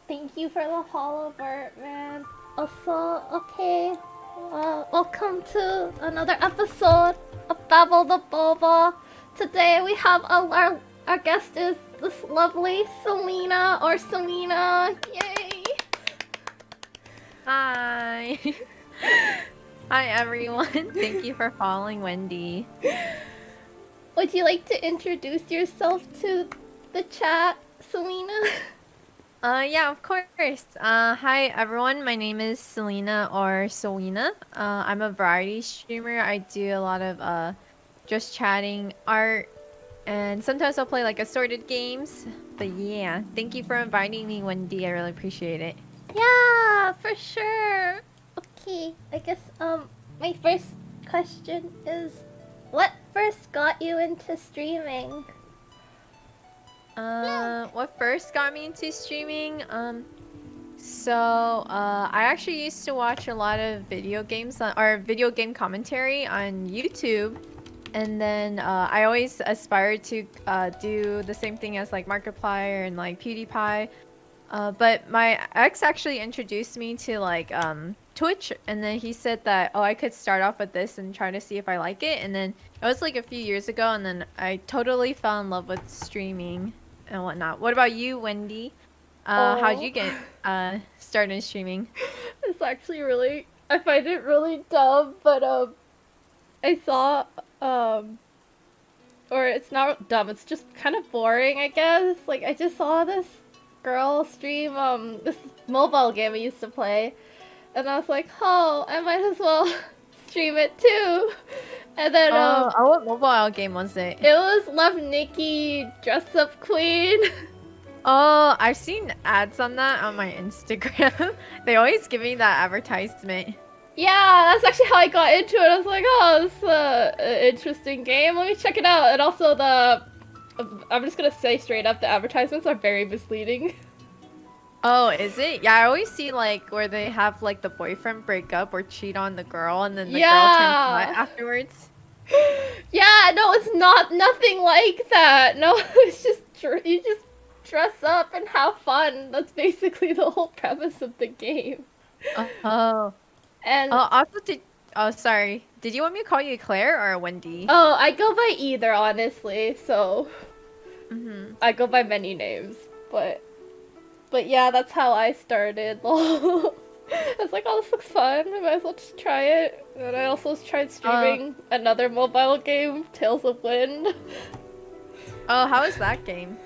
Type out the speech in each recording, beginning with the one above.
Thank you for the hollow Bert, man. Also, okay. Welcome to another episode of Babble the Boba. Today we have our guest is this lovely Ceweina or Ceweina. Yay! Hi. Hi everyone. Thank you for following Wendy. Would you like to introduce yourself to the chat, Ceweina? Yeah, of course. Hi everyone. My name is Selena or Ceweina. I'm a variety streamer. I do a lot of just chatting, art, and sometimes I'll play like assorted games. But yeah, thank you for inviting me, Wendy. I really appreciate it. Yeah, for sure. Okay, I guess my first question is what first got you into streaming? What first got me into streaming? I actually used to watch a lot of video games or video game commentary on YouTube, and then I always aspired to do the same thing as like Markiplier and like PewDiePie. But my ex actually introduced me to like Twitch, and then he said that I could start off with this and try to see if I like it, and then it was like a few years ago, and then I totally fell in love with streaming and whatnot. What about you, Wendy? How'd Oh, you get started streaming? it's actually really I find it really dumb, but I saw or it's not dumb, it's just kind of boring, I guess. Like I just saw this girl stream this mobile game I used to play, and I was like, "Oh, I might as well stream it too." And then What mobile game was it? it was Love Nikki Dress Up Queen. Oh, I've seen ads on that on my Instagram. They always give me that advertisement. Yeah, that's actually how I got into it. I was like, "Oh, this is an interesting game. Let me check it out." And also I'm just gonna say straight up, the advertisements are very misleading. Oh, is it? Yeah, I always see like where they have like the boyfriend break up or cheat on the girl and then the girl turns hot Yeah. afterwards. Yeah, no, it's not nothing like that. No, it's just you just dress up and have fun. That's basically the whole premise of the game. Oh. Oh, And also oh, sorry. Did you want me to call you Claire or Wendy? oh, I go by either, honestly. So Mm-hmm. I go by many names, but yeah, that's how I started. I was like, oh, this looks fun. I might as well just try it. And I also tried streaming another mobile game, Tales of Wind. Oh, how is that game?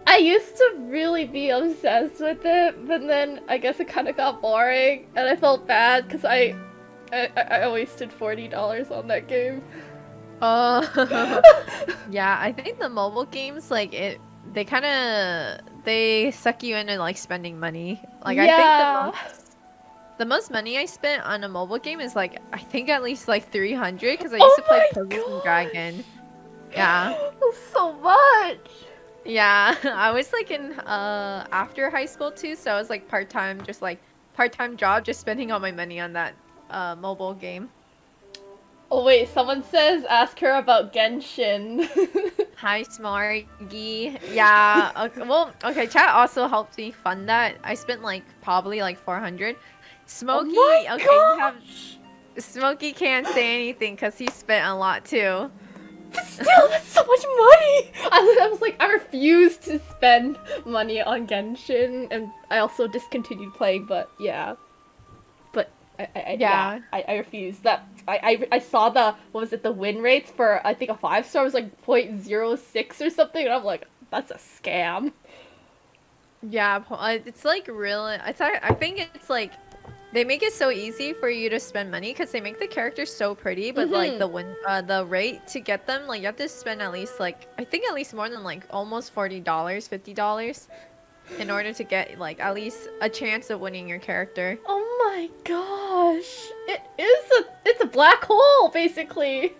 I used to really be obsessed with it, but then I guess it kind of got boring, and I felt bad because I wasted $40 on that game. Oh, yeah. I think the mobile games they kind of they suck you into like spending money. Like I think Yeah. the most money I spent on a mobile game is like I think at least like 300 because I used Oh to play my Puzzles and Dragon. Yeah. gosh! So much! Yeah. I was like in after high school too, so I was like part-time just like part-time job just spending all my money on that mobile game. Oh wait, someone says ask her about Genshin. Hi, Smargy. Yeah. Okay, well, okay. Chat also helped me fund that. I spent like probably like 400. Oh Smokey. my Okay, you have gosh! Smokey can't say anything because he spent a lot too. But still, that's so much money! I was like, I refuse to spend money on Genshin, and I also discontinued playing, but yeah. But Yeah. I refuse. I saw the, what was it, the win rates for, I think a 5-star was like 0.06 or something, and I'm like, that's a scam. Yeah. It's like really. I think it's like they make it so easy for you to spend money because they make the characters so pretty, but like Mm-hmm. the rate to get them, like you have to spend at least like I think at least more than like almost $40, $50 in order to get like at least a chance of winning your character. Oh my gosh. It's a black hole, basically.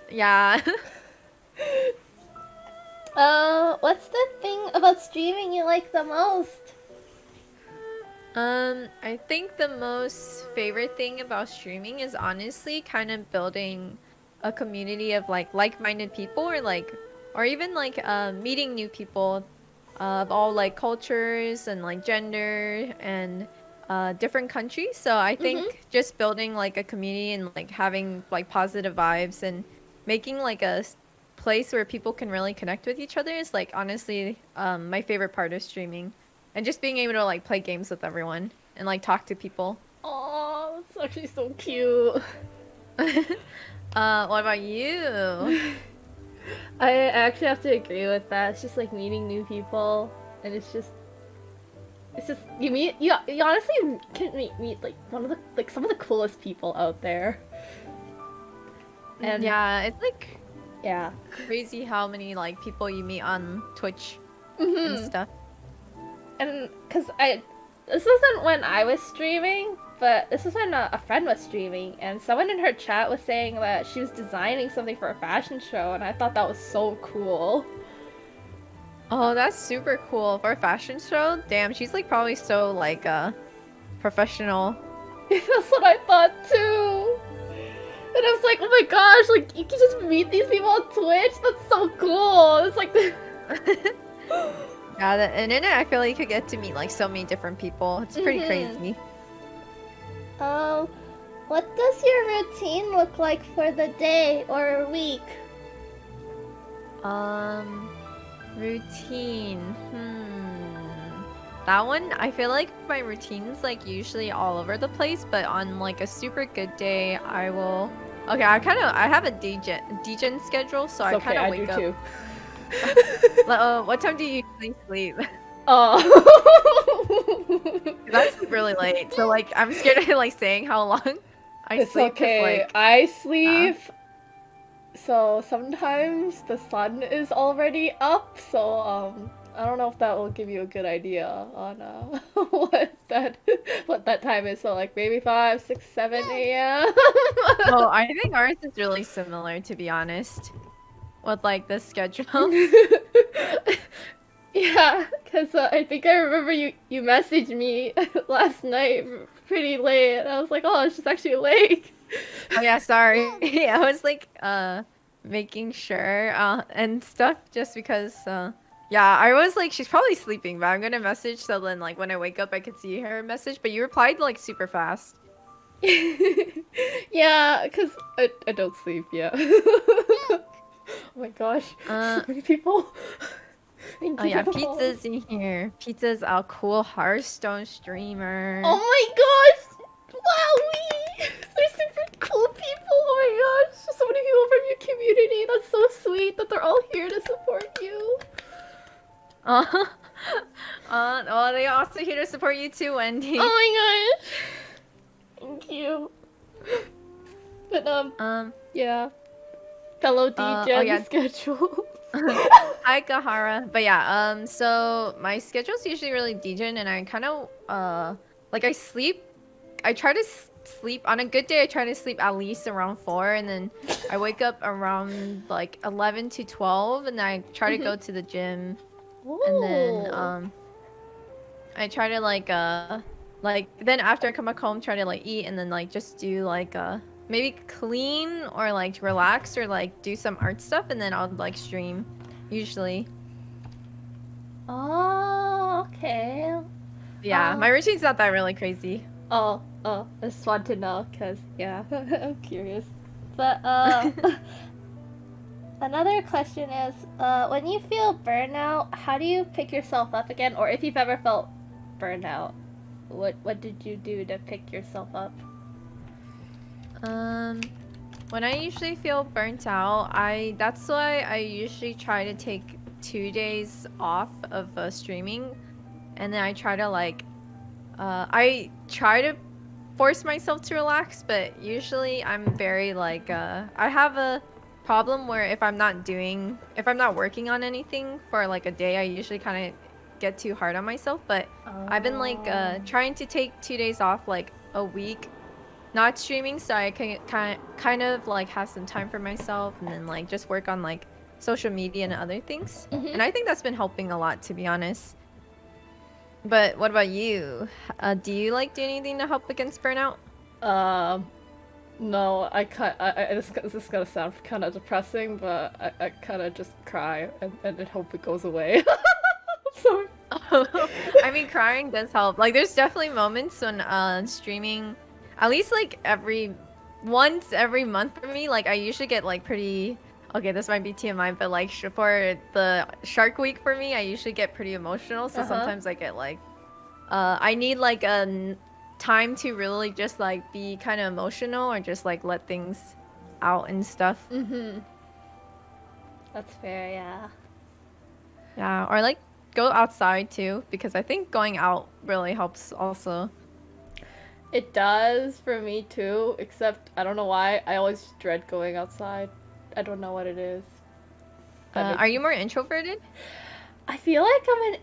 Yeah. What's the thing about streaming you like the most? I think the most favorite thing about streaming is honestly kind of building a community of like like-minded people or like or even like meeting new people of all like cultures and like gender and different countries. So I think just building like a community and like having like positive vibes and making like a place where people can really connect with each other is like honestly my favorite part of streaming, and just being able to like play games with everyone and like talk to people. Oh, that's actually so cute. What about you? I actually have to agree with that. It's just like meeting new people, and it's just you honestly can meet like some of the coolest people out there. And Yeah, it's like yeah. crazy how many like people you meet on Twitch and Mm-hmm. stuff. And this wasn't when I was streaming, but this was when a friend was streaming, and someone in her chat was saying that she was designing something for a fashion show, and I thought that was so cool. Oh, that's super cool for a fashion show. Damn, she's like probably so like professional. That's what I thought too. And I was like, oh my gosh, like you can just meet these people on Twitch. That's so cool. It's like Yeah, the internet, I feel like you could get to meet like so many different people. It's pretty crazy. What does your routine look like for the day or week? Routine. That one, I feel like my routine's like usually all over the place, but on like a super good day, I will. Okay, I have a degen schedule, so It's I kind of wake do up. too. What time do you usually sleep? Oh. I sleep really late, so like I'm scared of like saying how long I It's sleep. 'Cause, okay. like, I sleep. So sometimes the sun is already up. So I don't know if that will give you a good idea on what that time is. So like maybe 5, 6, 7 a.m. well, I think ours is really similar, to be honest, with like the schedule. Yeah, because I think I remember you messaged me last night pretty late, and I was like, oh, she's actually awake. Oh yeah, sorry. I was like making sure and stuff just because yeah, I was like she's probably sleeping, but I'm gonna message so then like when I wake up I could see her message, but you replied like super fast. Yeah, because I don't sleep yet. Oh my gosh, so many people. Thank Oh yeah, you. Pizza's in here. Pizza's a cool Hearthstone streamer. Oh my gosh! Wowie! They're super cool people! Oh my gosh! So many people from your community. That's so sweet that they're all here to support you. Oh, they also here to support you too, Wendy. Oh my gosh! Thank you. But yeah. Fellow DJ yeah. schedule. Hi Kahara. But yeah, so my schedule's usually really degen, and I kind of like I try to sleep on a good day. I try to sleep at least around 4, and then I wake up around like 11 to 12, and then I try to go to the gym. Ooh. And then I try to like then after I come back home, try to like eat, and then like just do like maybe clean or like relax or like do some art stuff, and then I'll like stream usually. Oh, okay. Yeah, my routine's not that really crazy. Oh, it's fun to know, cause yeah, I'm curious. But another question is, when you feel burnout, how do you pick yourself up again? Or if you've ever felt burnout, what did you do to pick yourself up? When I usually feel burnt out, that's why I usually try to take 2 days off of streaming, and then I try to like I try to force myself to relax, but usually I'm very like I have a problem where if I'm not working on anything for like a day, I usually kind of get too hard on myself. But I've been like trying to take 2 days off like a week not streaming, so I can kind of like have some time for myself, and then like just work on like social media and other things. And I think that's been helping a lot, to be honest. But what about you? Do you like do anything to help against burnout? No, this is gonna sound kind of depressing, but I kind of just cry and hope it goes away. Sorry. I mean, crying does help. Like, there's definitely moments when streaming, at least like once every month for me. Like, I usually get like pretty. Okay, this might be TMI, but like for the Shark Week for me, I usually get pretty emotional. So sometimes I get like, I need like time to really just like be kind of emotional or just like let things out and stuff. That's fair, yeah. Yeah, or like go outside too, because I think going out really helps also. It does for me too, except I don't know why. I always dread going outside. I don't know what it is. Are you more introverted? I feel like I'm an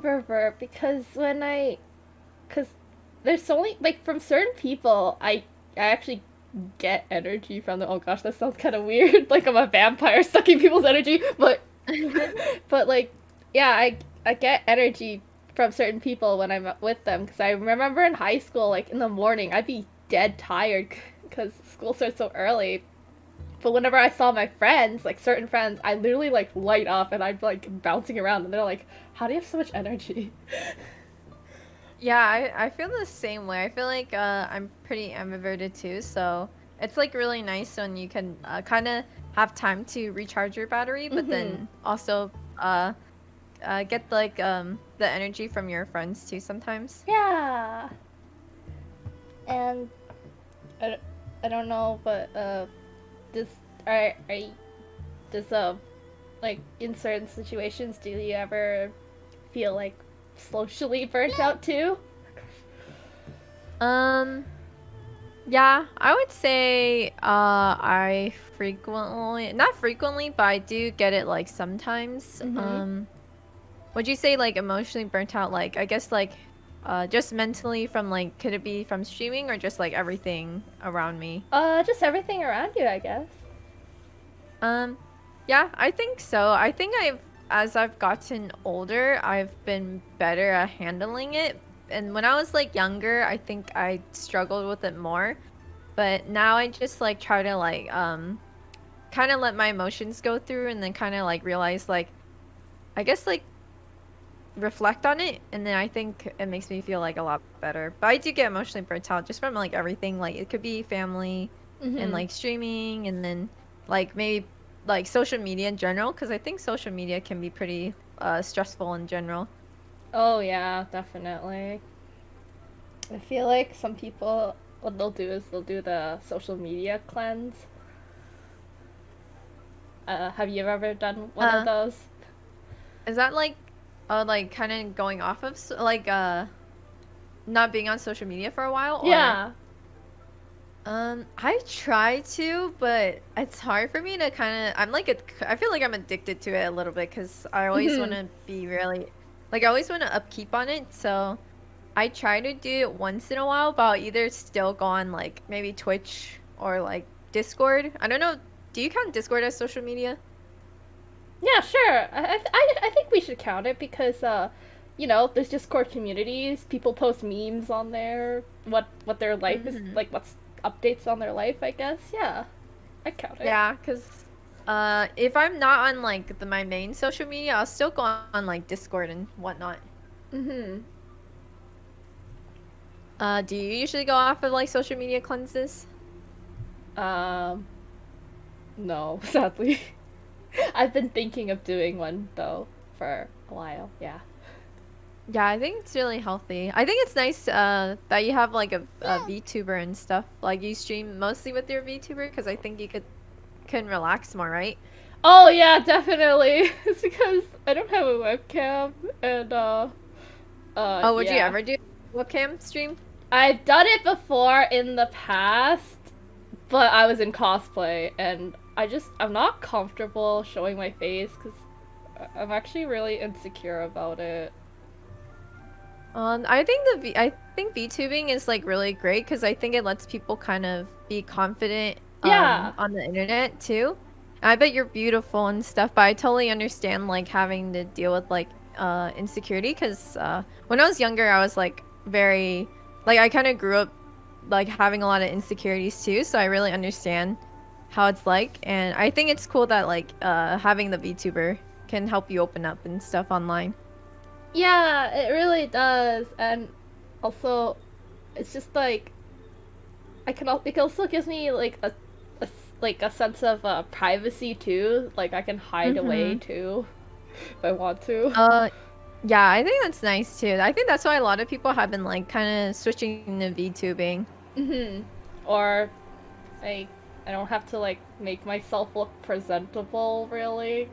ambivert because because there's only like from certain people, I actually get energy from them. Oh gosh, that sounds kind of weird. Like I'm a vampire sucking people's energy, but but like yeah, I get energy from certain people when I'm with them because I remember in high school, like in the morning, I'd be dead tired because school starts so early. But whenever I saw my friends, like certain friends, I literally like light up and I'm like bouncing around and they're like, "How do you have so much energy?" Yeah, I feel the same way. I feel like I'm pretty ambiverted too, so it's like really nice when you can kind of have time to recharge your battery, but then also get like the energy from your friends too sometimes. Yeah. And I don't know, but does are you, does like in certain situations do you ever feel like socially burnt out too? Yeah, I would say I frequently, not frequently, but I do get it like sometimes. Would you say like emotionally burnt out, like I guess like just mentally from like, could it be from streaming or just like everything around me? Just everything around you, I guess. Yeah, I think so. I think as I've gotten older, I've been better at handling it. And when I was like younger, I think I struggled with it more. But now I just like try to like kind of let my emotions go through and then kind of like realize like I guess like reflect on it, and then I think it makes me feel like a lot better. But I do get emotionally burnt out just from like everything. Like it could be family and like streaming, and then like maybe like social media in general, because I think social media can be pretty stressful in general. Oh yeah, definitely. I feel like some people, what they'll do is they'll do the social media cleanse. Have you ever done one of those? Is that like kind of going off of like not being on social media for a while? Or... Yeah. I try to, but it's hard for me to kind of. I feel like I'm addicted to it a little bit because I always want to be really, like I always want to upkeep on it. So I try to do it once in a while, but I'll either still go on like maybe Twitch or like Discord. I don't know. Do you count Discord as social media? Yeah, sure. I think we should count it because you know, there's Discord communities. People post memes on there. What their life is like. What's updates on their life, I guess. Yeah, I count it. Yeah, because if I'm not on like my main social media, I'll still go on like Discord and whatnot. Do you usually go off of like social media cleanses? No, sadly. I've been thinking of doing one though for a while. Yeah. Yeah, I think it's really healthy. I think it's nice that you have like a VTuber and stuff. Like you stream mostly with your VTuber because I think you can relax more, right? Oh yeah, definitely. It's because I don't have a webcam and Oh, would you yeah. ever do a webcam stream? I've done it before in the past, but I was in cosplay and I'm not comfortable showing my face because I'm actually really insecure about it. I think VTubing is like really great because I think it lets people kind of be confident Yeah. on the internet too. I bet you're beautiful and stuff, but I totally understand like having to deal with like insecurity because when I was younger, I was like very like I kind of grew up like having a lot of insecurities too, so I really understand how it's like, and I think it's cool that like having the VTuber can help you open up and stuff online. Yeah, it really does, and also, it's just like it also gives me like a sense of privacy too. Like I can hide away Mm-hmm. too if I want to. Yeah, I think that's nice too. I think that's why a lot of people have been like kind of switching to VTubing. Or like I don't have to like make myself look presentable really.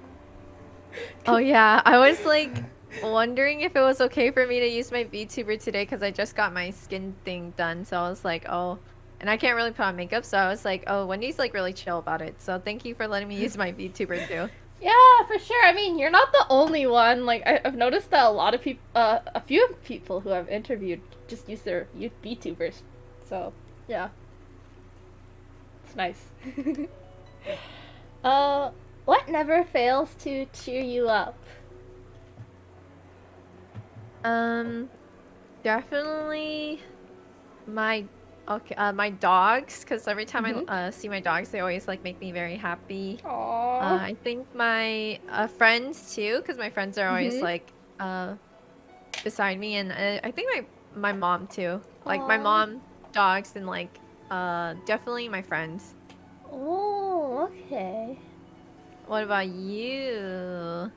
Oh yeah, I was like wondering if it was okay for me to use my VTuber today because I just got my skin thing done. So I was like, oh, and I can't really put on makeup, so I was like, oh, Wendy's like really chill about it. So thank you for letting me use my VTuber too. Yeah, for sure. I mean, you're not the only one. Like, I've noticed that a lot of people, a few people who I've interviewed just use their VTubers. So, yeah, it's nice. uh, what never fails to cheer you up? Um, Definitely my my dogs, because every time I see my dogs, they always like make me very happy. Aww. I think my friends too, because my friends are always like beside me, and I think my mom too. Like my Aww. mom, dogs, and like definitely my friends. Oh, okay. What about you?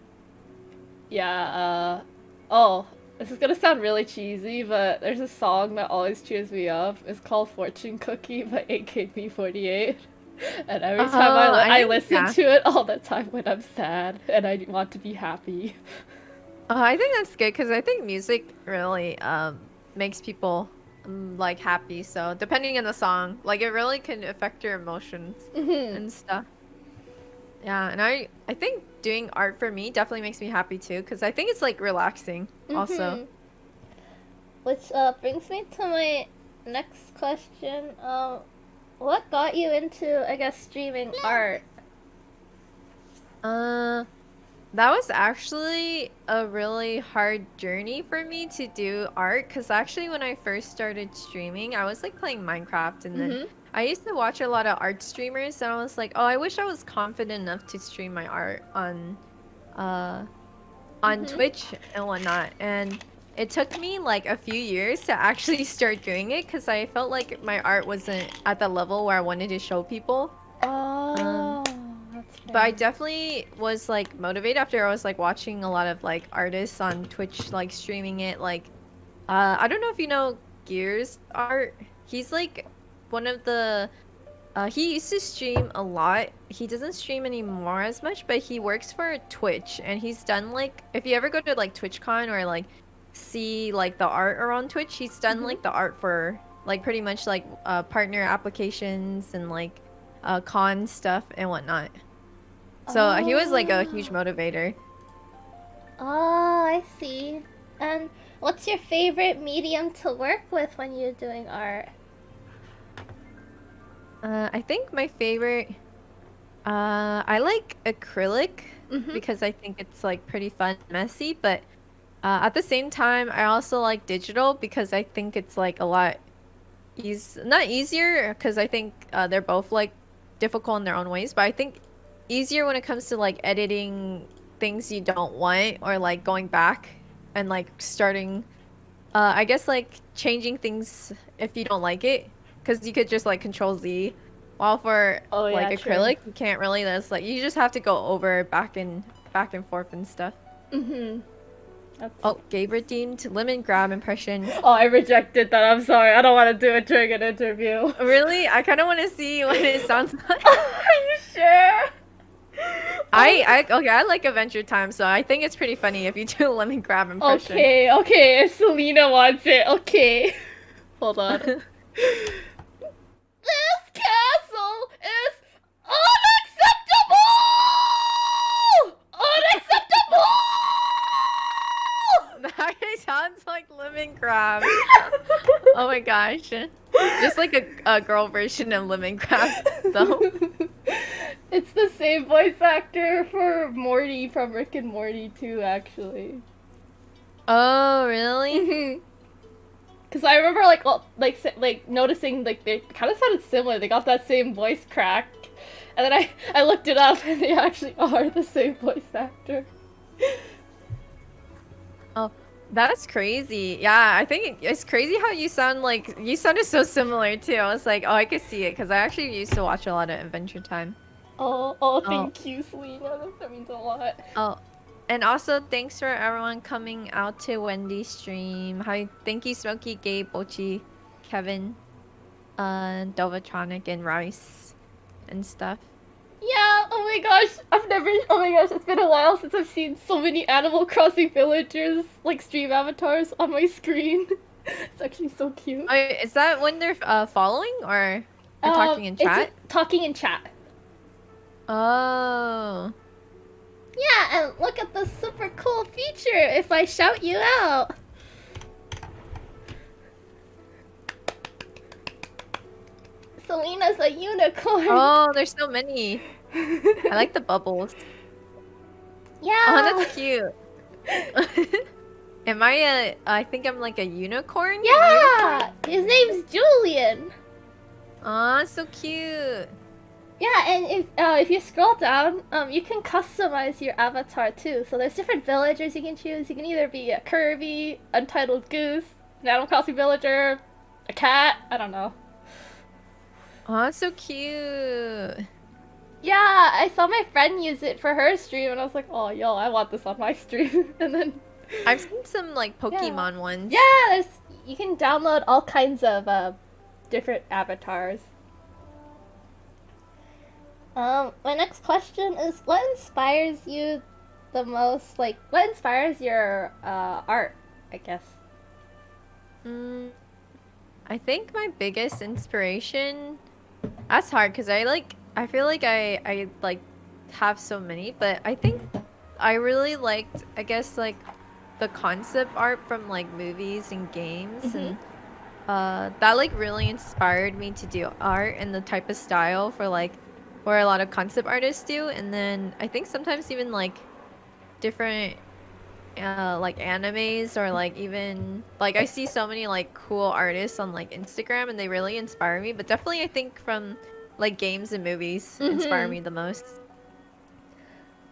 Yeah, oh, this is gonna sound really cheesy, but there's a song that always cheers me up. It's called Fortune Cookie by AKB48. And every time Oh, I think listen yeah. to it all the time when I'm sad and I want to be happy. I think that's good because I think music really makes people like happy. So depending on the song, like it really can affect your emotions and stuff. Yeah, and I think doing art for me definitely makes me happy too because I think it's like relaxing also. Which brings me to my next question. What got you into, I guess, streaming art? Uh, that was actually a really hard journey for me to do art because actually when I first started streaming, I was like playing Minecraft and then I used to watch a lot of art streamers and I was like, oh, I wish I was confident enough to stream my art uh on Twitch and whatnot. And it took me like a few years to actually start doing it because I felt like my art wasn't at the level where I wanted to show people. Oh, that's fair. But I definitely was like motivated after I was like watching a lot of like artists on Twitch like streaming it. Like, I don't know if you know Gears Art. He's like one of the. He used to stream a lot. He doesn't stream anymore as much, but he works for Twitch and he's done like if you ever go to like TwitchCon or like see like the art around Twitch, he's done like the art for like pretty much like partner applications and like con stuff and whatnot. So he was like a huge motivator. Oh, I see. And what's your favorite medium to work with when you're doing art? I think my favorite, I like acrylic because I think it's like pretty fun, and messy, but at the same time, I also like digital because I think it's like a lot not easier because I think they're both like difficult in their own ways, but I think easier when it comes to like editing things you don't want or like going back and like starting I guess like changing things if you don't like it because you could just like control Z while for like acrylic you can't really. That's like you just have to go over back and forth and stuff. Oh, Gabe redeemed Lemongrab impression. Oh, I rejected that. I'm sorry. I don't want to do it during an interview. Really? I kind of want to see what it sounds like. Are you sure? Okay, I like Adventure Time, so I think it's pretty funny if you do a Lemongrab impression. Okay, if Selena wants it, okay. Hold on. This castle is unacceptable! Unacceptable! That sounds like Lemongrab. Oh my gosh. Just like a girl version of Lemongrab, though. It's the same voice actor for Morty from Rick and Morty too, actually. Oh, really? Because I remember like noticing like they kind of sounded similar. They got that same voice crack, and then I looked it up, and they actually are the same voice actor. Oh, That's crazy. Yeah, I think it's crazy how you sounded so similar too. I was like, oh, I could see it because I actually used to watch a lot of Adventure Time. Oh, Oh, thank you, Ceweina. That means a lot. oh, and also thanks for everyone coming out to Wendy's stream. Hi, thank you, Smokey, Gabe, Bochi, Kevin, Dovatronic, and Rice, and stuff. Yeah, oh my gosh, oh my gosh, it's been a while since I've seen so many Animal Crossing villagers, like stream avatars on my screen. It's actually so cute. Oh, is that when they're following or they're talking in chat? It's talking in chat. Oh. Yeah, and look at this super cool feature if I shout you out. Selena's a unicorn. Oh, there's so many. I like the bubbles. Yeah. Oh, that's cute. I think I'm like a unicorn? Yeah! His name's Julian. Aw, so cute. Yeah, and if you scroll down, you can customize your avatar too. So there's different villagers you can choose. You can either be a Kirby, Untitled Goose, an Animal Crossing villager, a cat. I don't know. Aw, so cute. Yeah, I saw my friend use it for her stream, and I was like, oh, yo, I want this on my stream. And then I've seen some like Pokemon ones. yeah, you can download all kinds of different avatars. My next question is, what inspires you the most? Like, what inspires your art, I guess? I think my biggest inspiration. That's hard because I feel like I like have so many, but I think I really liked, I guess, like the concept art from like movies and games, and that like really inspired me to do art and the type of style for like where a lot of concept artists do. And then I think sometimes even like different like animes, or like even like I see so many like cool artists on like Instagram and they really inspire me, but definitely I think from like games and movies inspire me the most.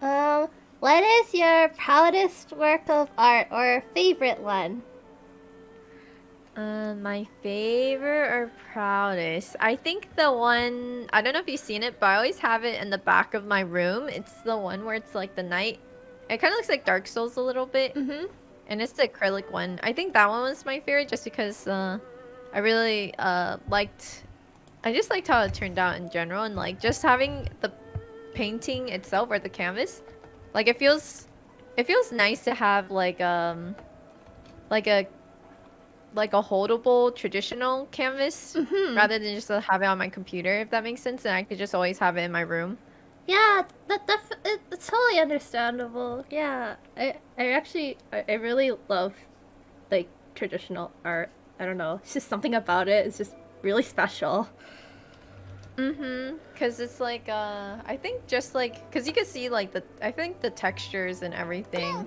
What is your proudest work of art or favorite one? My favorite or proudest, I think the one, I don't know if you've seen it, but I always have it in the back of my room. It's the one where it's like the night. It kind of looks like Dark Souls a little bit. And it's the acrylic one. I think that one was my favorite just because I really liked, I just liked how it turned out in general, and like just having the painting itself or the canvas, like it feels nice to have like a holdable traditional canvas rather than just have it on my computer, if that makes sense, and I could just always have it in my room. Yeah, it's totally understandable. Yeah, I really love like traditional art. I don't know, it's just something about it. It's just really special. Because it's like I think just like because you can see like I think the textures and everything,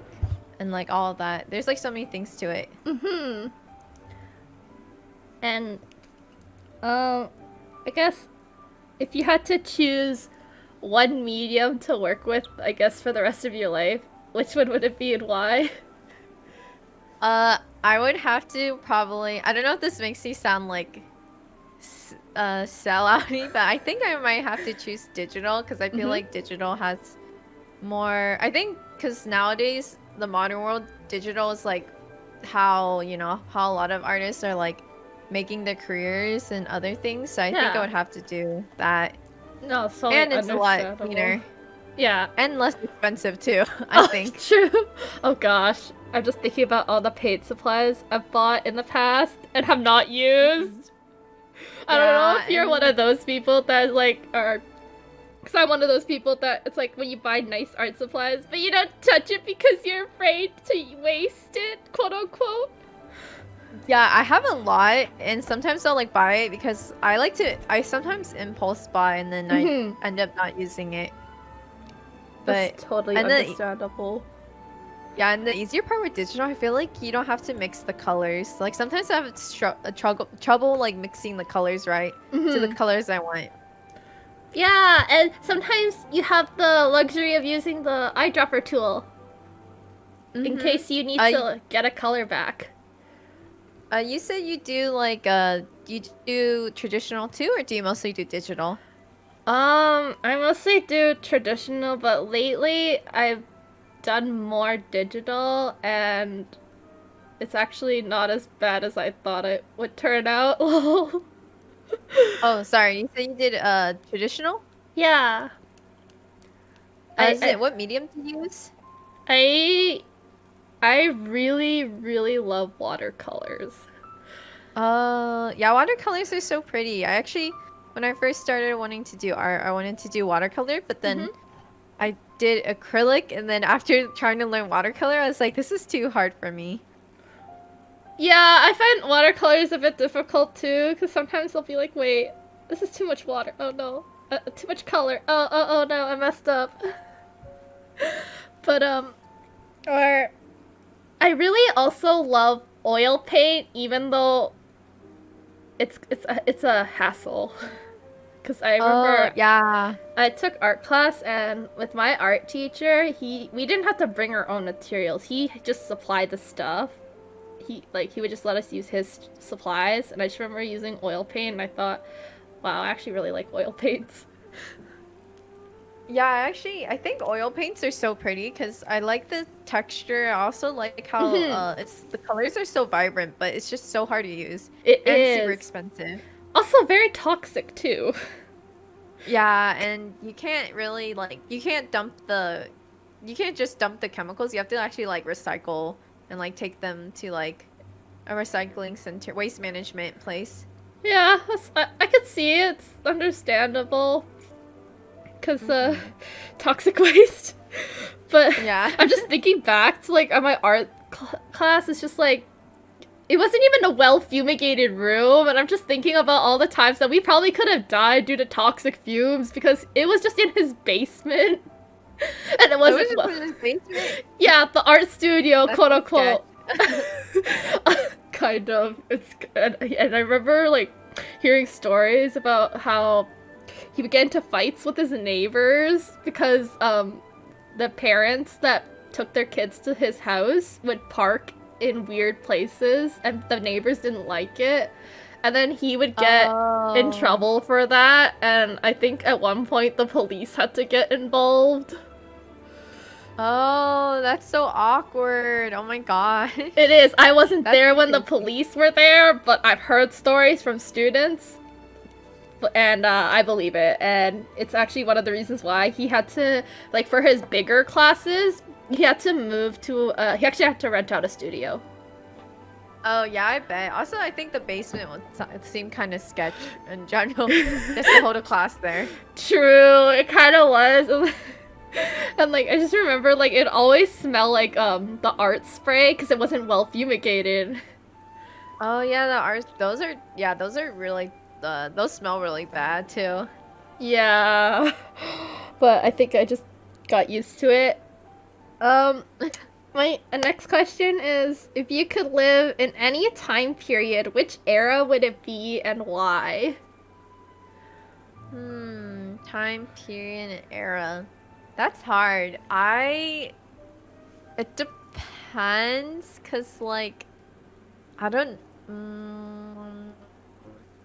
and like all of that. There's like so many things to it. And I guess if you had to choose one medium to work with, I guess for the rest of your life, which one would it be and why? I would have to probably, I don't know if this makes me sound like sellouty, but I think I might have to choose digital because I feel like digital has more, I think because nowadays the modern world, digital is like how, you know, how a lot of artists are like making their careers and other things, so I think I would have to do that. No, so and it's a lot cleaner. Yeah, and less expensive too. I think. True. Oh gosh, I'm just thinking about all the paint supplies I've bought in the past and have not used. I don't know if you're one of those people that like are. Because I'm one of those people that it's like when you buy nice art supplies, but you don't touch it because you're afraid to waste it, quote unquote. Yeah, I have a lot, and sometimes I'll like buy it because I sometimes impulse buy and then I end up not using it. But that's totally understandable. Yeah, and the easier part with digital, I feel like you don't have to mix the colors. Like sometimes I have trouble like mixing the colors right to the colors I want. Yeah, and sometimes you have the luxury of using the eyedropper tool. in Mhm. case you need to get a color back. You said you do like you do traditional too, or do you mostly do digital? I mostly do traditional, but lately I've done more digital, and it's actually not as bad as I thought it would turn out. Oh, sorry. You said you did traditional? Yeah. I, Is I it what medium to use? I I really really love watercolors. Yeah, watercolors are so pretty. I actually, when I first started wanting to do art, I wanted to do watercolor, but then Mhm. I did acrylic, and then after trying to learn watercolor, I was like, this is too hard for me. Yeah, I find watercolors a bit difficult too, because sometimes I'll be like, wait, this is too much water. Oh no. Too much color. Oh no, I messed up. But or I really also love oil paint, even though it's a hassle. Cause I Oh, remember yeah. I took art class, and with my art teacher, we didn't have to bring our own materials. He just supplied the stuff. He would just let us use his supplies, and I just remember using oil paint, and I thought, wow, I actually really like oil paints. Yeah, actually, I think oil paints are so pretty because I like the texture. I also like how Mhm. it's the colors are so vibrant, but it's just so hard to use It and super is expensive. also very toxic too. Yeah, and you can't really you can't just dump the chemicals. You have to actually like recycle and like take them to like a recycling center, waste management place. Yeah, I could see it. It's understandable. Because Hmm. toxic waste. But Yeah. I'm just thinking back to like on my art class. It's just like it wasn't even a well fumigated room, and I'm just thinking about all the times that we probably could have died due to toxic fumes because it was just in his basement, and it It was wasn't just well. in his basement. Yeah, the art studio, That's quote so sketch. unquote. Kind of. And I remember like hearing stories about how he would get into fights with his neighbors because the parents that took their kids to his house would park in weird places, and the neighbors didn't like it, and then he would get in Oh. trouble for that, and I think at one point the police had to get involved. Oh, that's so awkward. Oh my gosh. It is. I wasn't That's there so when the crazy. police were there, but I've heard stories from students, and I believe it. And it's actually one of the reasons why he had to, like, for his bigger classes, he had to move to. He actually had to rent out a studio. Oh yeah, I bet. Also, I think the basement would seem kind of sketch in general, just to hold a class there. True, it kind of was. And like I just remember like it always smelled like the art spray because it wasn't well fumigated. Oh yeah, the ours. Those are really those smell really bad too. Yeah. But I think I just got used to it. Um my next question is if you could live in any time period, which era would it be and why? Time period and era. That's hard. It depends, cause like I don't.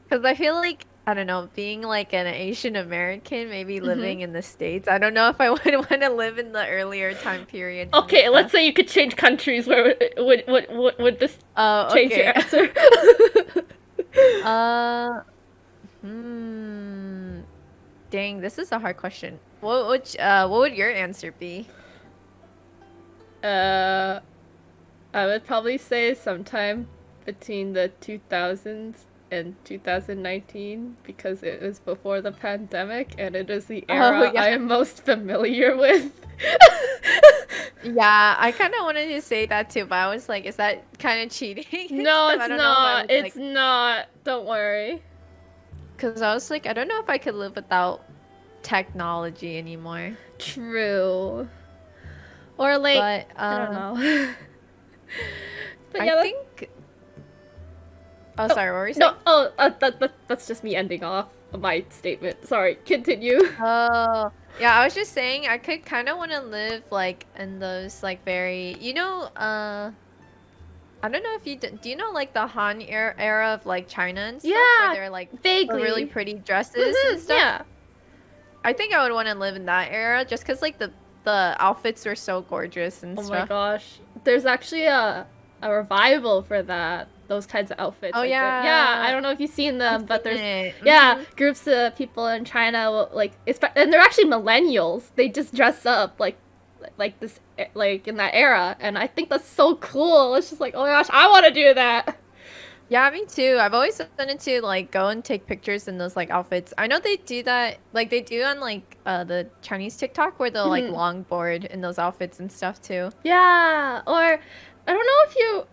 Because I feel like, I don't know, being like an Asian American, maybe Mhm. living in the States, I don't know if I would want to live in the earlier time periods and Okay, let's stuff. say you could change countries. Where would this Oh, change your okay. answer? Uh, hmm. Dang, this is a hard question. What would your answer be? uh, I would probably say sometime between the 2000s and 2019 because it was before the pandemic and it is the Oh, era yeah. I am most familiar with. Yeah, I kind of wanted to say that too, but I was like, is that kind of cheating and No, stuff? it's I don't know if I not. was It's like, not. Don't worry. because I was like, I don't know if I could live without technology anymore. True. Or like, But I don't know. But I yeah, think. Oh, oh, sorry, what were you no, saying? that's just me ending off my statement. Sorry, continue. Oh, Yeah, I was just saying I could kind of want to live like in those like very, I don't know if do you know like the Han era of like China and stuff where Yeah, they're like really vaguely. pretty dresses and stuff. Yeah. I think I would want to live in that era just because like the outfits were so gorgeous and Oh my stuff. gosh. There's actually a revival for that. Those kinds of outfits. Oh like yeah. Yeah, I don't know if you've seen them, but there's Mm-hmm. groups of people in China and they're actually millennials. They just dress up like this like in that era, and I think that's so cool. It's just like, oh my gosh, I want to do that. Yeah, me too. I've always wanted to like go and take pictures in those like outfits. I know they do that, like they do on like the Chinese TikTok where they'll like longboard in those outfits and stuff too. Yeah, or I don't know if you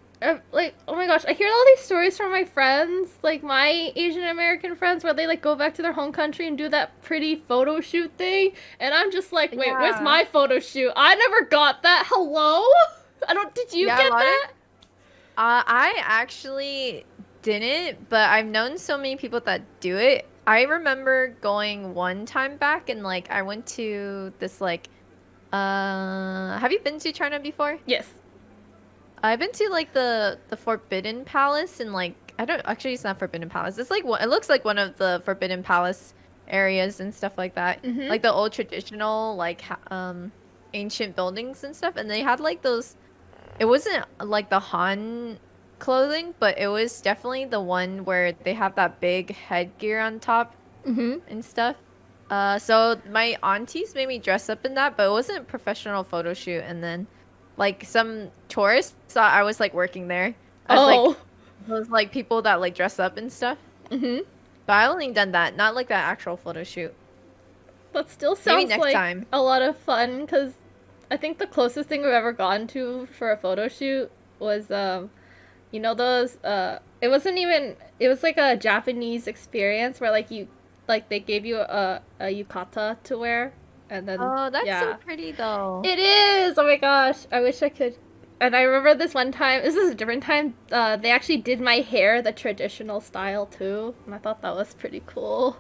like, oh my gosh, I hear all these stories from my friends, like my Asian American friends, where they like go back to their home country and do that pretty photo shoot thing, and I'm just like, wait, where's Yeah. my photo shoot? I never got that. Hello? I don't. Did you Yeah, get that? I actually didn't, but I've known so many people that do it. I remember going one time back and like I went to this like have you been to China before? Yes. I've been to like the Forbidden Palace and like I don't actually it's not Forbidden Palace. It's like it looks like one of the Forbidden Palace areas and stuff like that. Mhm. Like the old traditional like ancient buildings and stuff, and they had like those. It wasn't like the Han clothing, but it was definitely the one where they have that big headgear on top Mhm. and stuff. So my aunties made me dress up in that, but it wasn't a professional photo shoot. And then, like some tourists thought I was like working there. I was Oh. like those like people that like dress up and stuff. Mhm. But I only done that, not like that actual photo shoot. That still Maybe sounds next like time. a lot of fun, because I think the closest thing we've ever gone to for a photo shoot was you know those it wasn't even, it was like a Japanese experience where like they gave you a yukata to wear, and then Oh, that's so yeah. pretty though. It is. Oh my gosh, I wish I could. And I remember this one time, this is a different time, they actually did my hair the traditional style too, and I thought that was pretty cool.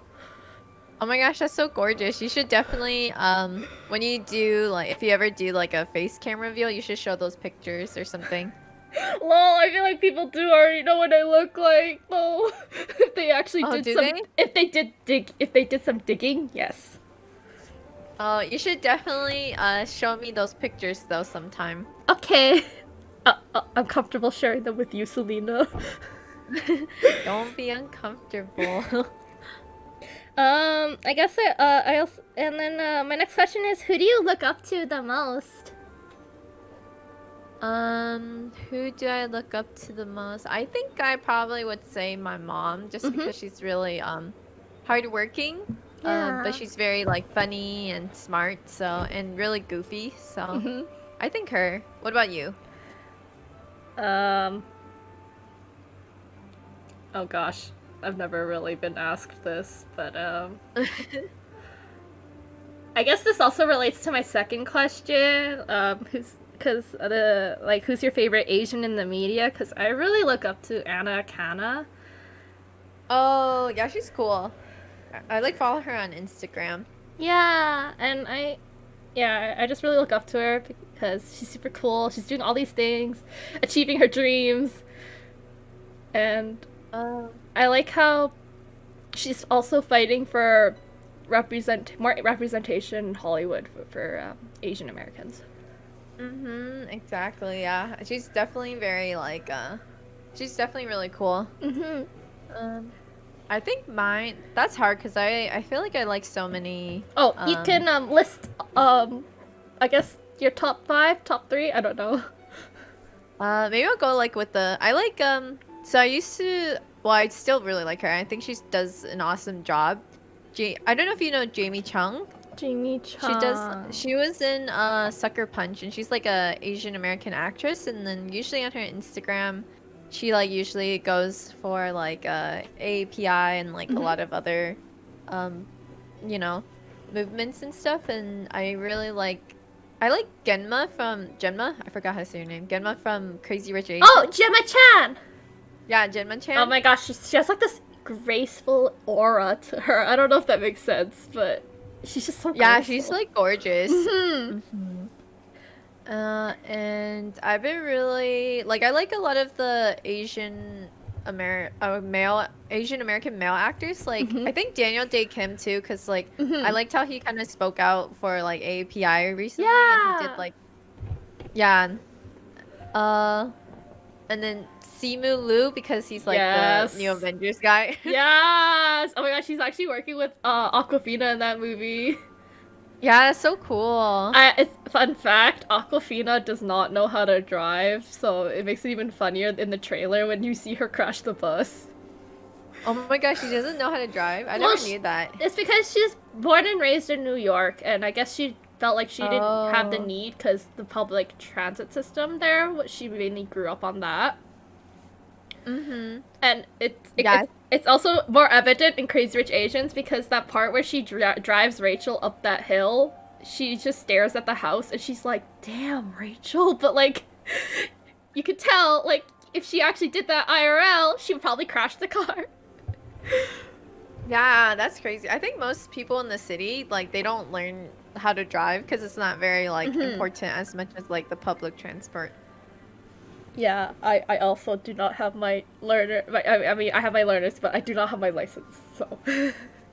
Oh my gosh, that's so gorgeous. You should definitely, when you do, like, if you ever do, like, a face cam reveal, you should show those pictures or something. Lol, I feel like people do already know what I look like, though. If they actually Oh, did do some, they? if they did some digging, yes. Oh, you should definitely, show me those pictures, though, sometime. Okay. I'm comfortable sharing them with you, Selena. Don't be uncomfortable. I guess I also, and then, my next question is, who do you look up to the most? Who do I look up to the most? I think I probably would say my mom, just because she's really, hardworking. Yeah. But she's very, like, funny and smart, so, and really goofy, so I think her. What about you? Oh gosh, I've never really been asked this, but I guess this also relates to my second question. Who's your favorite Asian in the media? Because I really look up to Anna Kana. Oh, yeah, she's cool. I like follow her on Instagram. Yeah, and I just really look up to her because she's super cool. She's doing all these things, achieving her dreams, and I like how she's also fighting for more representation in Hollywood for Asian Americans. Exactly, yeah. She's definitely very, like, she's definitely really cool. I think mine, that's hard because I feel like I like so many. Oh, you can list I guess your top 5, top 3. I don't know. Maybe I'll go like with I like so I used to, well, I still really like her. I think she does an awesome job. I don't know if you know Jamie Chung. Jamie Chung. She was in Sucker Punch, and she's like a Asian American actress, and then usually on her Instagram she like usually goes for like API and like a lot of other you know, movements and stuff, and I like Genma, I forgot how to say her name. Genma from Crazy Rich Asians. Oh, Gemma Chan! Yeah, Genma Chan. Oh my gosh, she has like this graceful aura to her. I don't know if that makes sense, but She's just so Yeah, graceful. she's like gorgeous. Mhm. And I've been really like, I like a lot of the Asian Asian American male actors. Like I think Daniel Day Kim too, because like I liked how he kind of spoke out for like API recently, and he did Yeah. like, yeah, and then Simu Liu because he's like the new Avengers guy. Yes. Oh my gosh, she's actually working with Aquafina in that movie. Yeah, it's so cool. It's fun fact, Aquafina does not know how to drive, so it makes it even funnier in the trailer when you see her crash the bus. Oh my gosh, she doesn't know how to drive. I never knew that. It's because she's born and raised in New York, and I guess she felt like she didn't have the Oh. need because the public transit system there, she mainly grew up on that. And it's also more evident in Crazy Rich Asians because that part where she drives Rachel up that hill, she just stares at the house and she's like, "Damn, Rachel!" But like, you could tell, like, if she actually did that IRL, she would probably crash the car. Yeah, that's crazy. I think most people in the city, like, they don't learn how to drive because it's not very, like, important as much as, like, the public transport. Yeah, I also do not have my learner. I mean, I have my learners, but I do not have my license, so.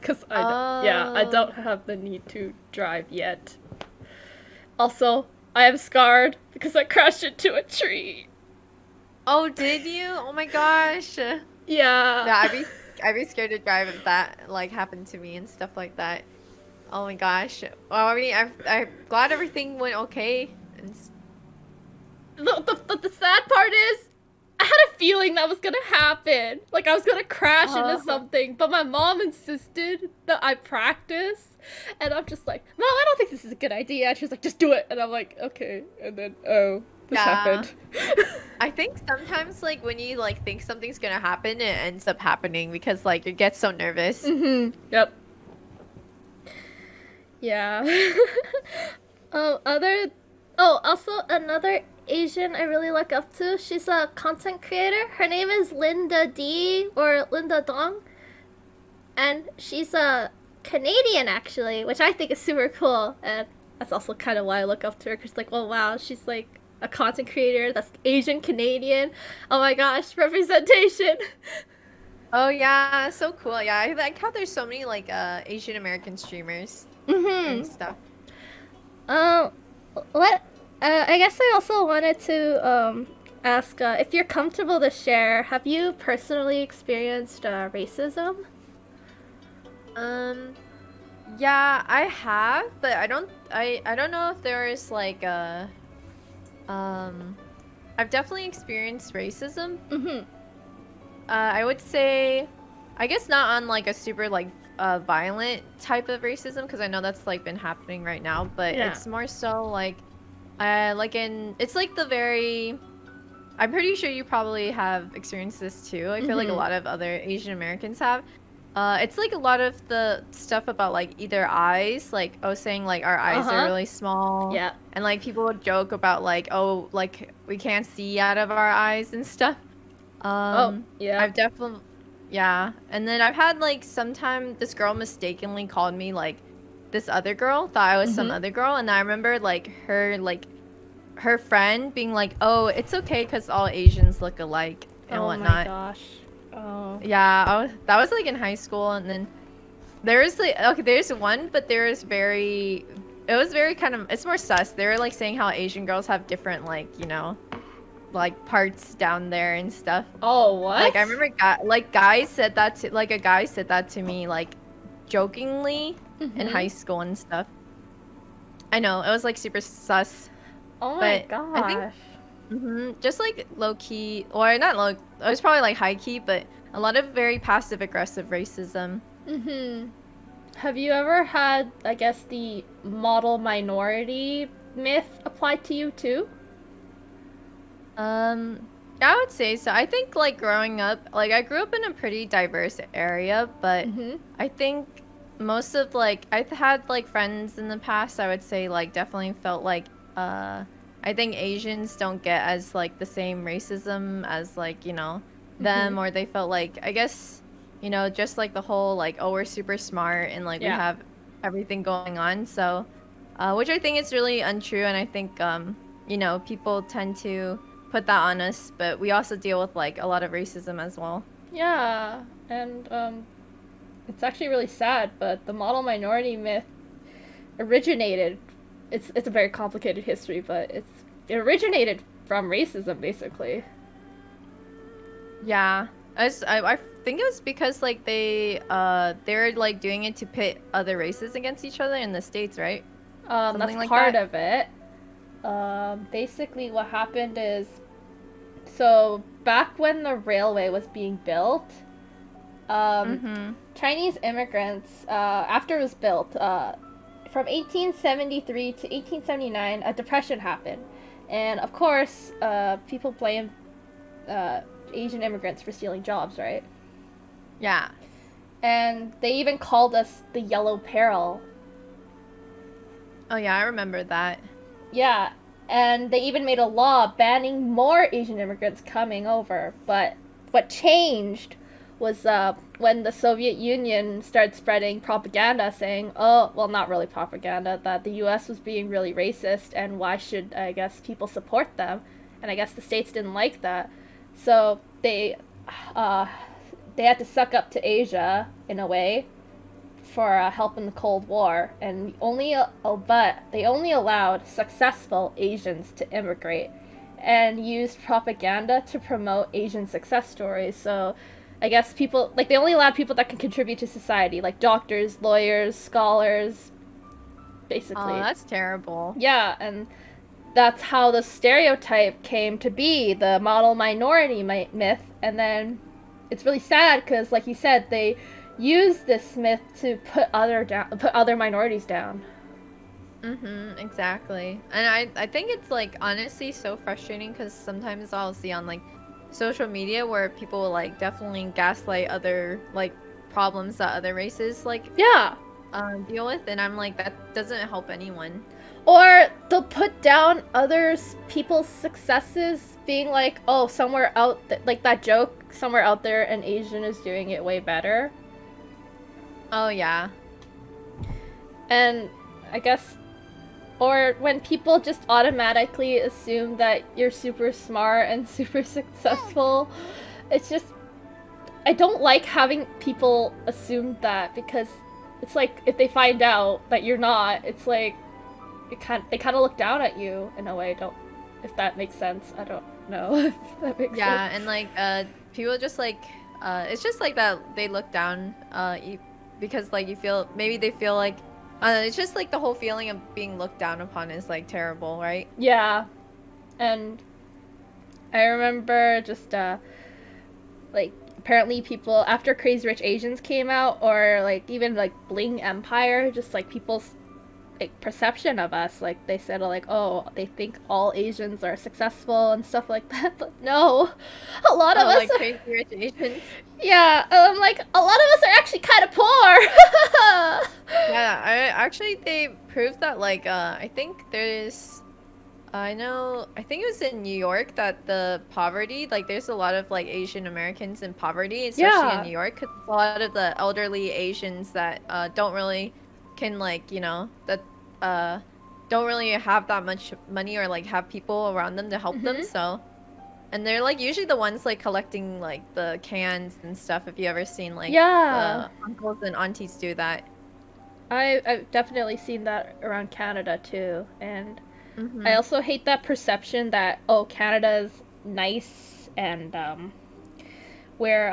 Because I don't have the need to drive yet. Also, I am scarred because I crashed into a tree. Oh, did you? Oh my gosh. Yeah. Yeah, I'd be scared to drive if that, like, happened to me and stuff like that. Oh my gosh. Well, I mean, I'm glad everything went okay. And The sad part is, I had a feeling that was gonna happen. Like, I was gonna crash into something, but my mom insisted that I practice. And I'm just like, "No, I don't think this is a good idea." And she was like, "Just do it." And I'm like, "Okay." And then, this happened. I think sometimes, like, when you, like, think something's gonna happen, it ends up happening because, like, you get so nervous. Yep. Yeah. Also another Asian I really look up to. She's a content creator. Her name is Linda D or Linda Dong. And she's a Canadian actually, which I think is super cool. And that's also kind of why I look up to her, because like, well, wow, she's like a content creator that's Asian Canadian. Oh my gosh, representation. Oh yeah, so cool. Yeah, I like how there's so many like Asian American streamers and stuff. What? I guess I also wanted to ask if you're comfortable to share. Have you personally experienced racism? Yeah, I have, but I don't know if there is like a I've definitely experienced racism. I would say, I guess not on like a super like violent type of racism, because I know that's like been happening right now, but it's more so like it's like the very, I'm pretty sure you probably have experienced this too. I feel like a lot of other Asian Americans have. It's like a lot of the stuff about like either eyes, like saying like our eyes are really small. Yeah. And like people would joke about like, oh, like we can't see out of our eyes and stuff. Yeah. I've definitely, yeah. And then I've had like sometime this girl mistakenly called me like this other girl, thought I was some other girl, and I remember like her friend being like, oh, it's okay because all Asians look alike and whatnot. Oh my gosh. Oh. Yeah, that was like in high school, and then there's like, okay, there's one, but it was very kind of, it's more sus. They were like saying how Asian girls have different like, you know, like parts down there and stuff. Oh, what? Like I remember guys said that to, like a guy said that to me like jokingly in high school and stuff. I know, it was like super sus. Oh my but gosh. I think, just like low key, or not low, it was probably like high key, but a lot of very passive aggressive racism. Have you ever had, I guess, the model minority myth applied to you too? I would say so. I think like growing up, like I grew up in a pretty diverse area, but I think most of like, I've had like friends in the past, I would say like definitely felt like I think Asians don't get as like the same racism as like, you know, them, or they felt like, I guess, you know, just like the whole like, oh, we're super smart and like we have everything going on. So, which I think is really untrue, and I think people tend to put that on us, but we also deal with like a lot of racism as well. Yeah, and it's actually really sad, but the model minority myth originated. It's a very complicated history, but it originated from racism, basically. Yeah, I think it was because like they're like doing it to pit other races against each other in the States, right? That's Something like part that. of it. Basically, what happened is, so back when the railway was being built, Mm-hmm. Chinese immigrants, after it was built, from 1873 to 1879, a depression happened. And of course, people blame Asian immigrants for stealing jobs, right? Yeah. And they even called us the Yellow Peril. Oh yeah, I remember that. Yeah, and they even made a law banning more Asian immigrants coming over. But what changed was when the Soviet Union started spreading propaganda saying, oh, well, not really propaganda, that the US was being really racist and why should, I guess, people support them. And I guess the states didn't like that. So they had to suck up to Asia, in a way, for help in the Cold War, and but they only allowed successful Asians to immigrate, and used propaganda to promote Asian success stories. So, I guess people like they only allowed people that can contribute to society, like doctors, lawyers, scholars, Oh, basically. that's terrible. Yeah, and that's how the stereotype came to be, the model minority myth, and then it's really sad because, like you said, they use this myth to put other minorities down. Mm-hmm, exactly. And I think it's like honestly so frustrating because sometimes I'll see on like social media where people will like definitely gaslight other like problems that other races like Yeah, deal with, and I'm like that doesn't help anyone. or they'll put down others people's successes, being like, oh, somewhere like that joke, somewhere out there an Asian is doing it way better. Oh yeah. And I guess, or when people just automatically assume that you're super smart and super successful, it's just, I don't like having people assume that, because it's like if they find out that you're not, it's like they kind of look down at you in a way. Don't, if that makes sense. I don't know if that makes Yeah, sense. and like people just like it's just like that they look down because like you feel maybe they feel like it's just like the whole feeling of being looked down upon is like terrible, right? Yeah, and I remember just like apparently people after Crazy Rich Asians came out, or like even like Bling Empire, just like people's like perception of us, like they said like, oh, they think all Asians are successful and stuff like that, but no, a lot of Oh, us like are, Crazy Rich Asians. yeah, like a lot of us are actually kind of poor. Yeah, I actually they proved that like I think there's I think it was in New York that the poverty, like there's a lot of like Asian Americans in poverty, especially in Yeah. New York, because a lot of the elderly Asians that don't really can like, that uh don't really have that much money or like have people around them to help them. Mhm. So, and they're like usually the ones like collecting like the cans and stuff if you ever seen like Yeah, the uncles and aunties do that. I've definitely seen that around Canada too, and I Mm-hmm. also hate that perception that, oh, Canada's nice and we're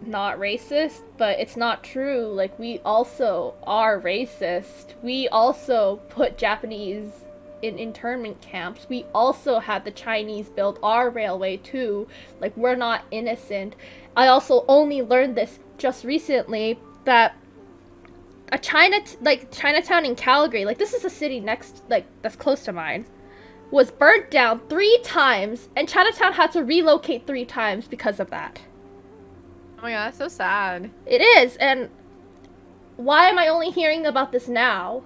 not racist, but it's not true. Like, we also are racist. We also put Japanese in internment camps. We also had the Chinese build our railway too. Like, we're not innocent. I also only learned this just recently, that Chinatown in Calgary, like this is a city next, like that's close to mine, was burnt down 3 times, and Chinatown had to relocate 3 times because of that. Oh yeah, that's so sad. It is, and why am I only hearing about this now?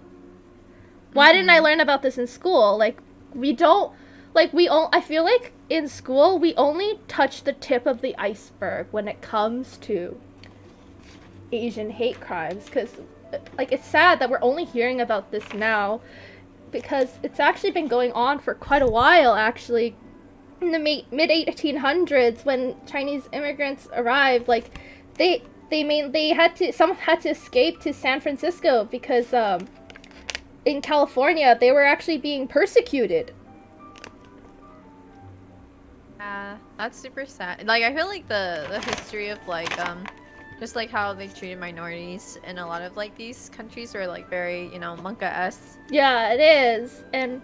Why didn't I Mm-hmm. learn about this in school? Like, we don't, I feel like in school we only touch the tip of the iceberg when it comes to Asian hate crimes, because like it's sad that we're only hearing about this now, because it's actually been going on for quite a while. Actually, in the mid 1800s, when Chinese immigrants arrived, like some had to escape to San Francisco because in California they were actually being persecuted. That's super sad. Like, I feel like the history of like just like how they treated minorities in a lot of like these countries are like very, you know, manga-esque. Yeah, it is, and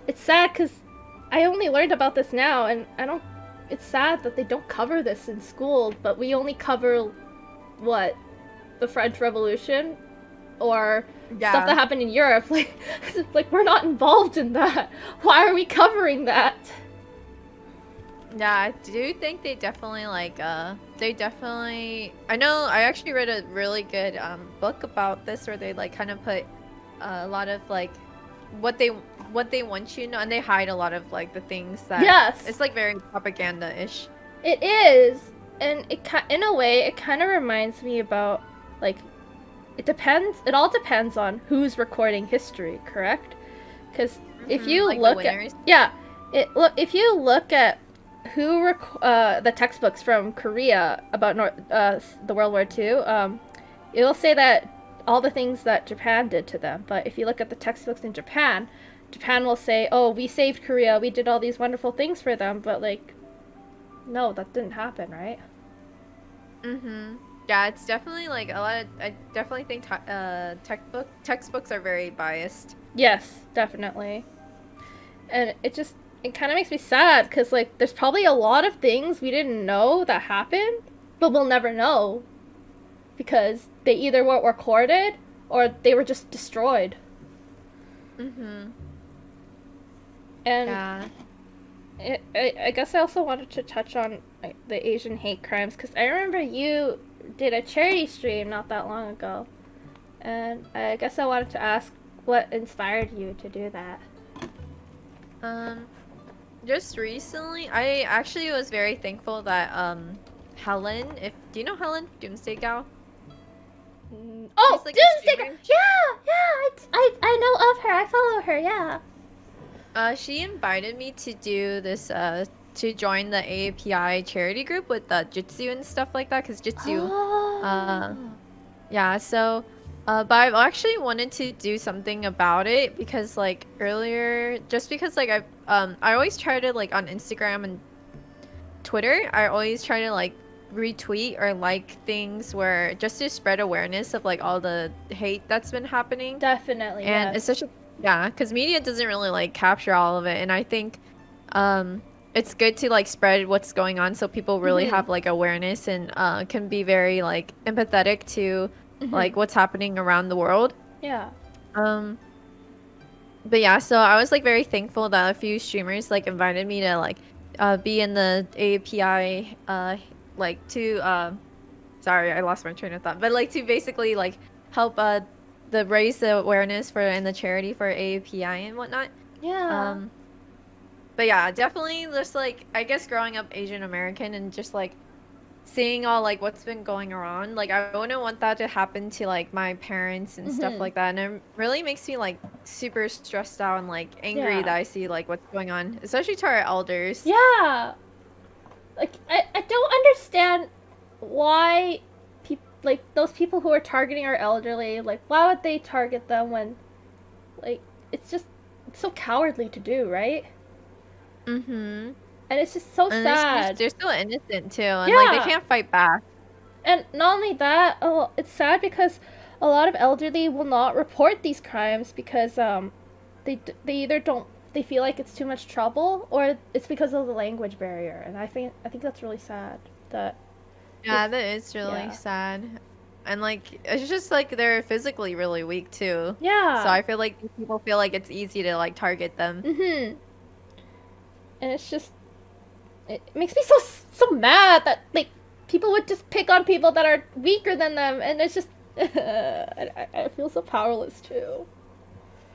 it's sad because I only learned about this now, and I don't. It's sad that they don't cover this in school, but we only cover what, the French Revolution, or stuff that happened in Europe. Like we're not involved in that. Why are we covering that? Yeah, I do think they definitely like I know I actually read a really good book about this where they like kind of put a lot of like what they want you to know, and they hide a lot of like the things that it's like very propaganda-ish. It is, and in a way it kind of reminds me about like it all depends on who's recording history, correct? Because if you like look if you look at who the textbooks from Korea about the World War II, it'll say that all the things that Japan did to them. But if you look at the textbooks in Japan, Japan will say, "Oh, we saved Korea. We did all these wonderful things for them." But like, no, that didn't happen, right? Yeah, it's definitely like a lot of. I definitely think textbooks are very biased. Yes, definitely. And it kind of makes me sad because like there's probably a lot of things we didn't know that happened, but we'll never know because they either weren't recorded or they were just destroyed. And I guess I also wanted to touch on like, the Asian hate crimes, because I remember you did a charity stream not that long ago, and I guess I wanted to ask what inspired you to do that. Just recently, I actually was very thankful that Helen, do you know Helen Doomsday Gal? Oh, like Doomsday Gal! Yeah, I know of her. I follow her. Yeah. She invited me to do this to join the AAPI charity group with Jitsu and stuff like that, because Jitsu yeah, so but I've actually wanted to do something about it because like earlier, just because like I always try to like on Instagram and Twitter, I always try to like retweet or like things where just to spread awareness of like all the hate that's been happening. Definitely. And it's such a because media doesn't really like capture all of it, and I think it's good to like spread what's going on so people really have like awareness and can be very like empathetic to like what's happening around the world. Yeah. But yeah, so I was like very thankful that a few streamers like invited me to like be in the API like to sorry, I lost my train of thought, but like to basically like help raise the awareness for and the charity for AAPI and whatnot. Yeah. But yeah, definitely just like I guess growing up Asian American and just like seeing all like what's been going around, like I wouldn't want that to happen to like my parents and stuff like that, and it really makes me like super stressed out and like angry that I see like what's going on, especially to our elders. Yeah. Like I don't understand why like those people who are targeting our elderly, like why would they target them when like it's so cowardly to do, right? And it's just so sad. They're so innocent too, and like they can't fight back. And not only that, it's sad because a lot of elderly will not report these crimes because they either they feel like it's too much trouble, or it's because of the language barrier. And I think that's really sad. That is really sad. And like it's just like they're physically really weak too. Yeah. So I feel like people feel like it's easy to like target them. And it's just it makes me so mad that like people would just pick on people that are weaker than them, and it's just I feel so powerless too.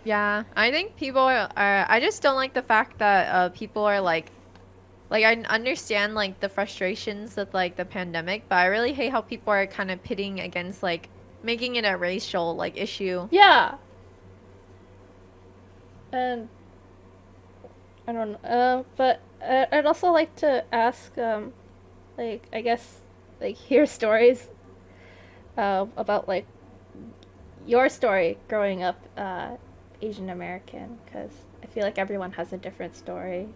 Yeah, I think people are. I just don't like the fact that people are like I understand like the frustrations of like the pandemic, but I really hate how people are kind of pitting against like making it a racial like issue. Yeah. And I don't know, but I'd also like to ask, like, I guess, like, hear stories about, like, your story growing up Asian American, because I feel like everyone has a different story.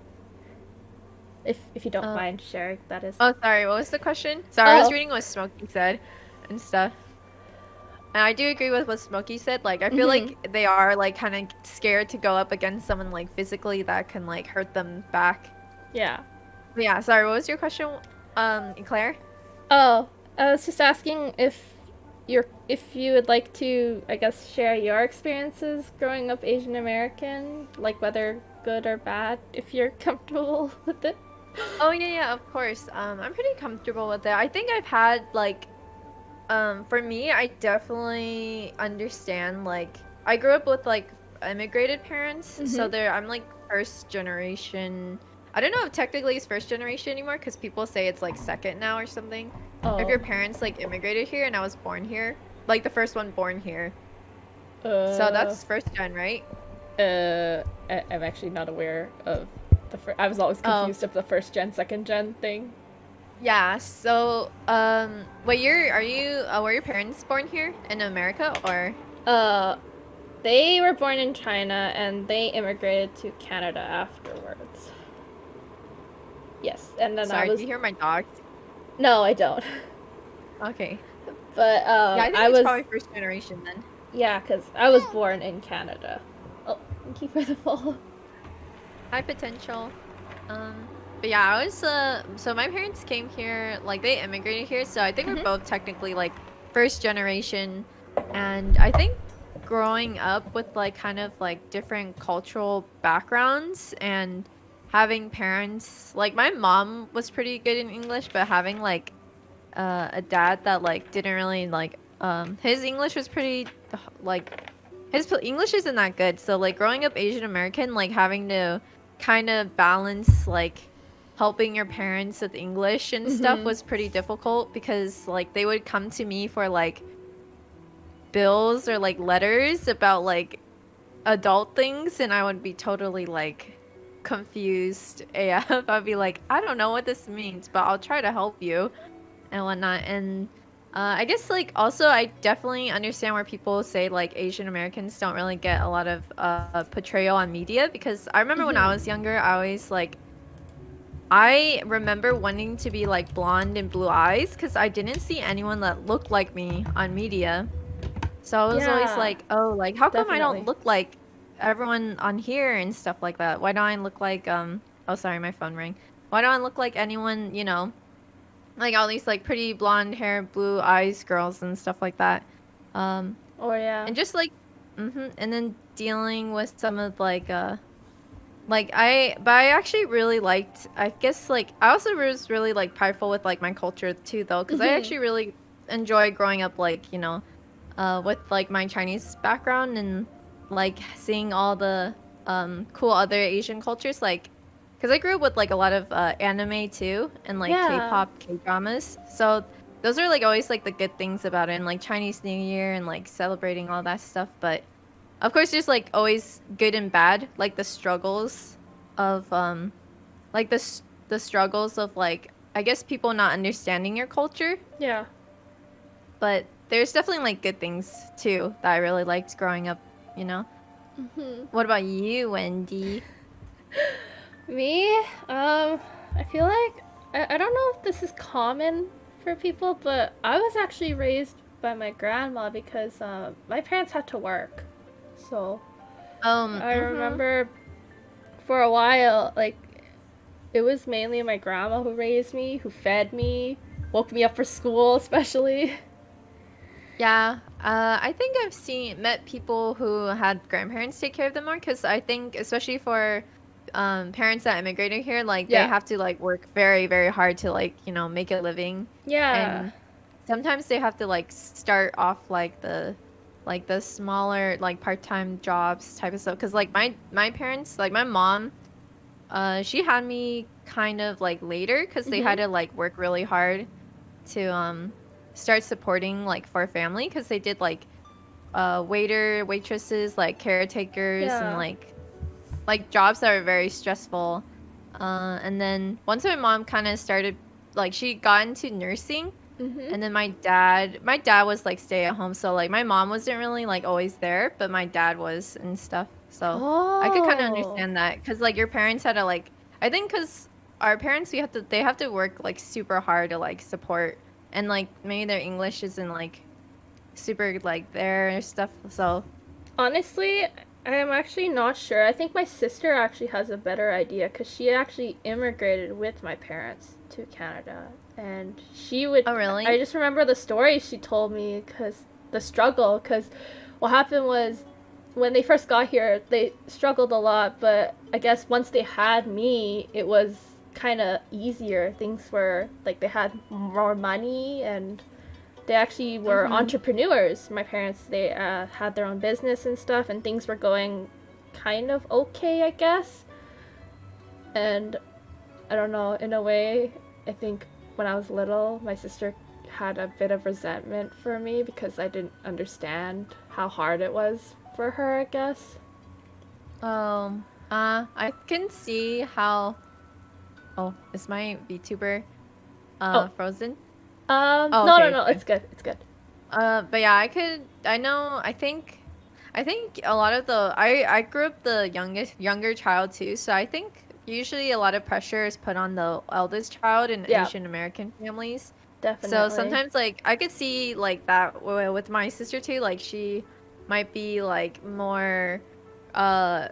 If you don't mind sharing, that is. Oh, sorry. What was the question? Sorry, I was Oh. reading what Smokey said and stuff. And I do agree with what Smokey said. Like, I feel like they are like kind of scared to go up against someone like physically that can like hurt them back. Yeah. But yeah. Sorry. What was your question, Claire? Oh, I was just asking if you would like to, I guess, share your experiences growing up Asian American, like whether good or bad, if you're comfortable with it. Oh yeah, of course. I'm pretty comfortable with it. I think I've had like, for me, I definitely understand. Like, I grew up with like immigrated parents, so I'm like first generation. I don't know if technically it's first generation anymore because people say it's like second now or something. Oh. If your parents like immigrated here and I was born here, like the first one born here. So that's first gen, right? I'm actually not aware of I was always confused of the first gen, second gen thing. Yeah, so what year are you were your parents born here in America or They were born in China and they immigrated to Canada afterwards. Yes, and then Sorry, I was do you hear my dogs? No, I don't. Okay. But Yeah, I think I it's was probably first generation then. Yeah, cuz I was born in Canada. Oh, thank you for the follow. High potential. But yeah, I was so my parents came here, like they immigrated here, so I think we're both technically like first generation. And I think growing up with like kind of like different cultural backgrounds and having parents, like my mom was pretty good in English, but having like a dad that like didn't really like his English was pretty like his English isn't that good. So like growing up Asian American, like having to kind of balance like helping your parents with English and stuff was pretty difficult because like they would come to me for like bills or like letters about like adult things and I would be totally like confused AF. I'd be like, I don't know what this means, but I'll try to help you and whatnot. And I guess like also I definitely understand where people say like Asian Americans don't really get a lot of portrayal on media because I remember when I was younger, I remember wanting to be like blonde and blue eyes because I didn't see anyone that looked like me on media. So I was always like, oh, like how come I don't look like everyone on here and stuff like that? Why don't I look like oh sorry, my phone rang. Why don't I look like anyone, you know, like all these like pretty blonde hair, blue eyes girls and stuff like that. Oh yeah. And just like and then dealing with some of like I actually really liked, I guess like I also was really like prideful with like my culture too though because I actually really enjoy growing up like, you know, with like my Chinese background and like seeing all the cool other Asian cultures like because I grew up with like a lot of anime too and like K-pop, K-dramas. So those are like always like the good things about it and like Chinese New Year and like celebrating all that stuff. But of course there's like always good and bad, like the struggles of like the struggles of like I guess people not understanding your culture. Yeah. But there's definitely like good things too that I really liked growing up, you know. What about you, Wendy? Me? I feel like I don't know if this is common for people, but I was actually raised by my grandma because my parents had to work. So I remember for a while, like it was mainly my grandma who raised me, who fed me, woke me up for school, especially. Yeah, I think I've met people who had grandparents take care of them more because I think especially for parents that immigrated here, like they have to like work very, very hard to like, you know, make a living. Yeah. And sometimes they have to like start off like the smaller like part-time jobs type of stuff because like my parents, like my mom, she had me kind of like later because they had to like work really hard to start supporting like for family because they did like waitresses, like caretakers, and Yeah. like jobs that are very stressful. And then once my mom kind of started, like she got into nursing, Mhm. and then my dad was like stay at home, so like my mom wasn't really like always there, but my dad was and stuff. So I could kind of Oh. understand that because like your parents had to like, I think because our parents they have to work like super hard to like support, and like maybe their English isn't like super like there and stuff. So Honestly, I am actually not sure. I think my sister actually has a better idea because she actually immigrated with my parents to Canada. And she would. oh really? I just remember the story she told me because the struggle. Because what happened was when they first got here, they struggled a lot. But I guess once they had me, it was kind of easier. Things were like they had more money and they actually were entrepreneurs. My parents, they had their own business and stuff, and things were going kind of okay, I guess. And I don't know, in a way, I think when I was little, my sister had a bit of resentment for me because I didn't understand how hard it was for her, I guess. I can see how. Oh, is my VTuber Oh, frozen? Oh, no, no, okay, no, okay. it's good, it's good. But yeah, I know. I think a lot of the. I grew up the younger child too, so I think usually a lot of pressure is put on the eldest child in Yeah, Asian American families. So definitely. sometimes like I could see like that with my sister too. Like she might be like more, uh,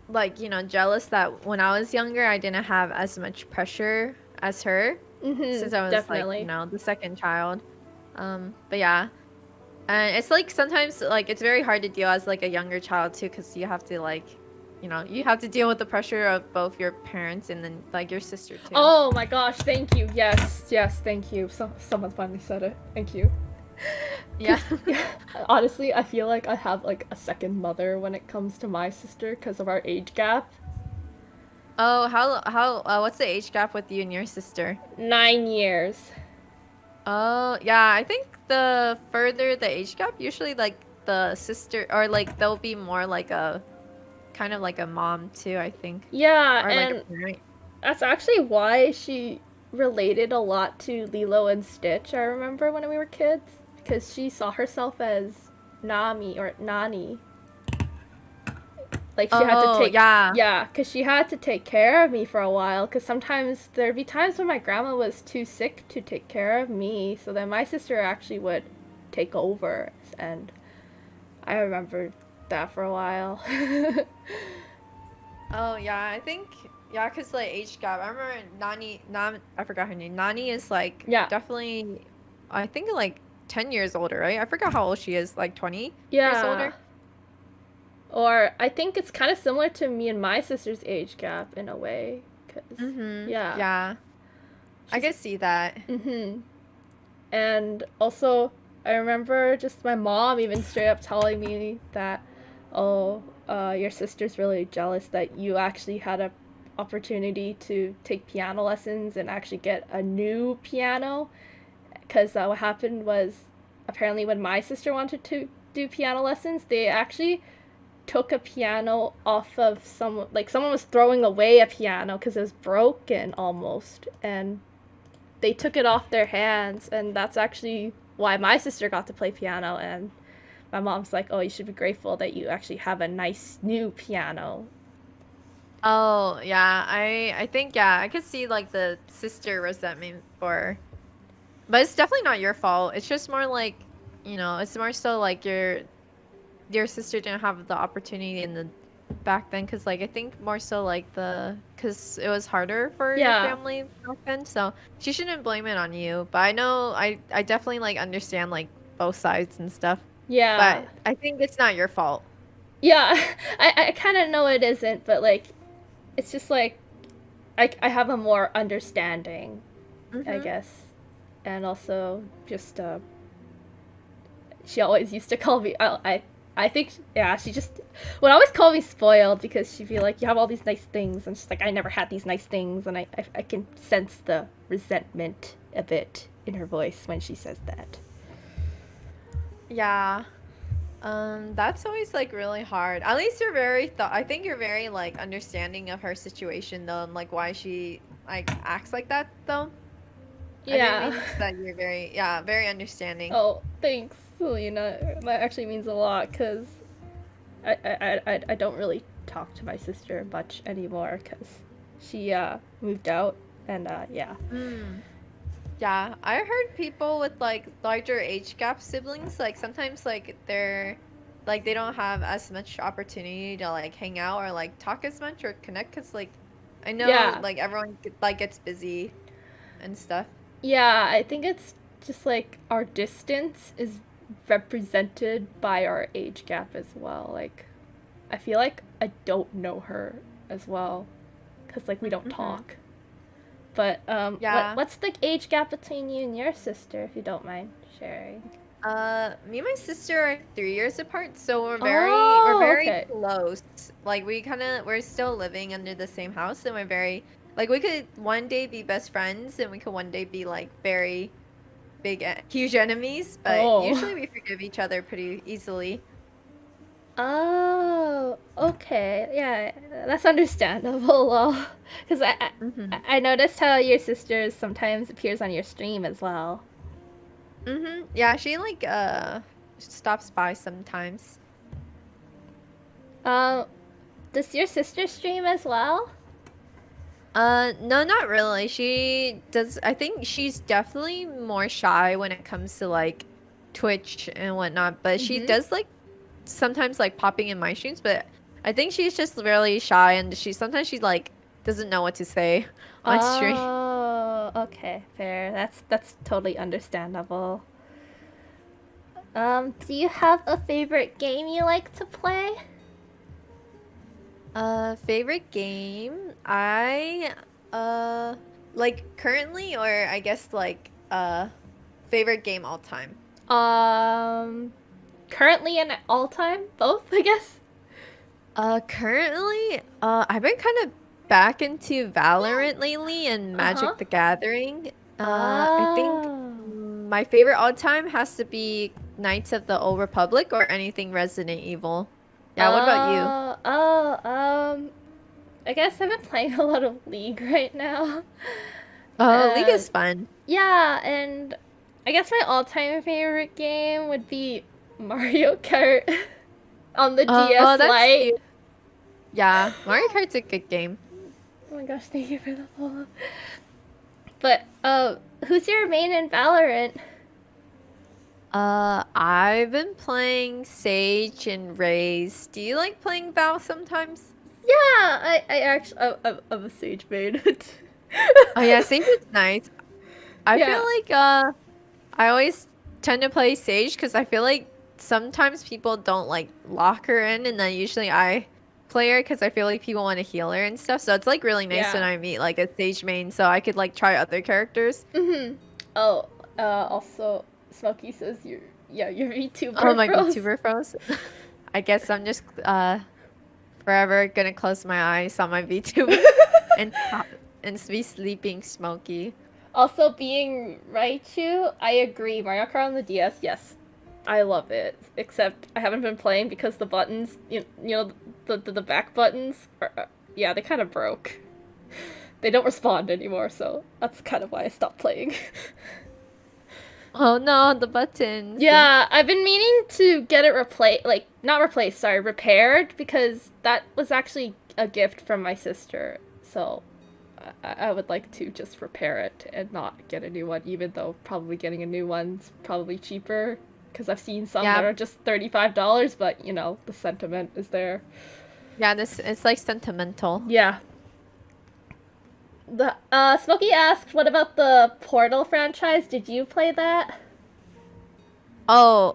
like jealous that when I was younger I didn't have as much pressure as her since I was like Definitely. the second child. But yeah, and it's like sometimes like it's very hard to deal as like a younger child too because you have to like you have to deal with the pressure of both your parents and then like your sister too. Oh my gosh, thank you. Yes, yes, thank you. Someone finally said it. Thank you. Yeah. 'Cause, yeah, honestly, I feel like I have like a second mother when it comes to my sister because of our age gap. Oh, how what's the age gap with you and your sister? 9 years. Oh, yeah, I think the further the age gap, usually like the sister or like they'll be more like a kind of like a mom too, I think. Yeah, Or like a and parent. that's actually why she related a lot to Lilo and Stitch, I remember when we were kids. Because she saw herself as Nami or Nani. Like she had to Oh, take, yeah. yeah, because she had to take care of me for a while. Because sometimes there'd be times when my grandma was too sick to take care of me, so then my sister actually would take over, and I remember that for a while. Oh, yeah, I think yeah, cause like age gap. I remember I forgot her name. Nani is like Yeah, definitely I think like 10 years older, right? I forgot how old she is, like 20 years yeah. older. Or I think it's kind of similar to me and my sister's age gap in a way, cause yeah, Yeah. I she's could see that. And also, I remember just my mom even straight up telling me that, oh, your sister's really jealous that you actually had a opportunity to take piano lessons and actually get a new piano. Because what happened was, apparently, when my sister wanted to do piano lessons, they actually took a piano off of someone. Like, someone was throwing away a piano because it was broken almost. And they took it off their hands, and that's actually why my sister got to play piano. And my mom's like, oh, you should be grateful that you actually have a nice new piano. Oh, yeah. I think yeah, I could see like the sister resentment for but it's definitely not your fault. It's just more like, it's more so like your sister didn't have the opportunity in the back then cuz like I think more so like the cuz it was harder for your Yeah, family back then. So, she shouldn't blame it on you, but I know I definitely like understand like both sides and stuff. yeah, But I think it's not your fault. yeah. I kind of know it isn't, but like it's just like I have a more understanding, I Mhm. guess. And also just she always used to call me I think yeah, she just would always call me spoiled because she'd be like, you have all these nice things, and she's like, I never had these nice things, and I can sense the resentment a bit in her voice when she says that. Yeah. That's always like really hard. At least you're very I think you're very like understanding of her situation though, and like why she like acts like that though. Yeah. I think it means that you're very understanding. Oh, thanks, Ceweina. That actually means a lot because I don't really talk to my sister much anymore because she moved out and yeah. Yeah, I heard people with like larger age gap siblings, like sometimes like they're like they don't have as much opportunity to like hang out or like talk as much or connect because like I know Yeah. like everyone like gets busy and stuff. Yeah, I think it's just like our distance is represented by our age gap as well. Like, I feel like I don't know her as well because like we don't talk. But Yeah. what's the age gap between you and your sister, if you don't mind sharing? Me and my sister are 3 years apart, so we're Oh, very okay. close. Like we're still living under the same house, and we're very like we could one day be best friends, and we could one day be like very big, huge enemies. But Oh. usually we forgive each other pretty easily. Oh, okay. Yeah, that's understandable. Because I noticed how your sister sometimes appears on your stream as well. Yeah, she like stops by sometimes. Does your sister stream as well? No, not really. She does. I think she's definitely more shy when it comes to like Twitch and whatnot. But she does like sometimes like popping in my streams. But I think she's just really shy, and sometimes she like doesn't know what to say on stream. Oh, okay, fair. That's totally understandable. Do you have a favorite game you like to play? Favorite game? I like currently, or I guess like favorite game all time. Currently and all time, both, I guess. Currently, I've been kind of back into Valorant lately and Magic the Gathering. I think my favorite all time has to be Knights of the Old Republic or anything Resident Evil. Yeah, what about you? I guess I've been playing a lot of League right now. Oh, League is fun. Yeah, and I guess my all-time favorite game would be Mario Kart on the DS Lite. Cute. Yeah, Mario Kart's a good game. Oh my gosh, thank you for the follow. But who's your main in Valorant? I've been playing Sage and Raze. Do you like playing Val sometimes? Yeah, I actually I'm a Sage main. Oh yeah, Sage is nice. I feel like I always tend to play Sage because I feel like sometimes people don't like lock her in, and then usually I play her because I feel like people want to heal her and stuff. So it's like really nice when I meet like a Sage main, so I could like try other characters. Oh, also Smokey says you're VTuber. Oh my VTuber froze. I guess I'm just forever gonna close my eyes on my VTuber and be sleeping Smokey. Also, being Raichu, I agree. Mario Kart on the DS, yes, I love it. Except I haven't been playing because the buttons, you know, the back buttons, yeah, they kind of broke. They don't respond anymore, so that's kind of why I stopped playing. Oh no, the buttons. Yeah, I've been meaning to get it repaired, because that was actually a gift from my sister, so I would like to just repair it and not get a new one, even though probably getting a new one's probably cheaper, because I've seen some that are just $35, but, you know, the sentiment is there. Yeah, it's like sentimental. Yeah. The Smokey asked, what about the Portal franchise? Did you play that? Oh,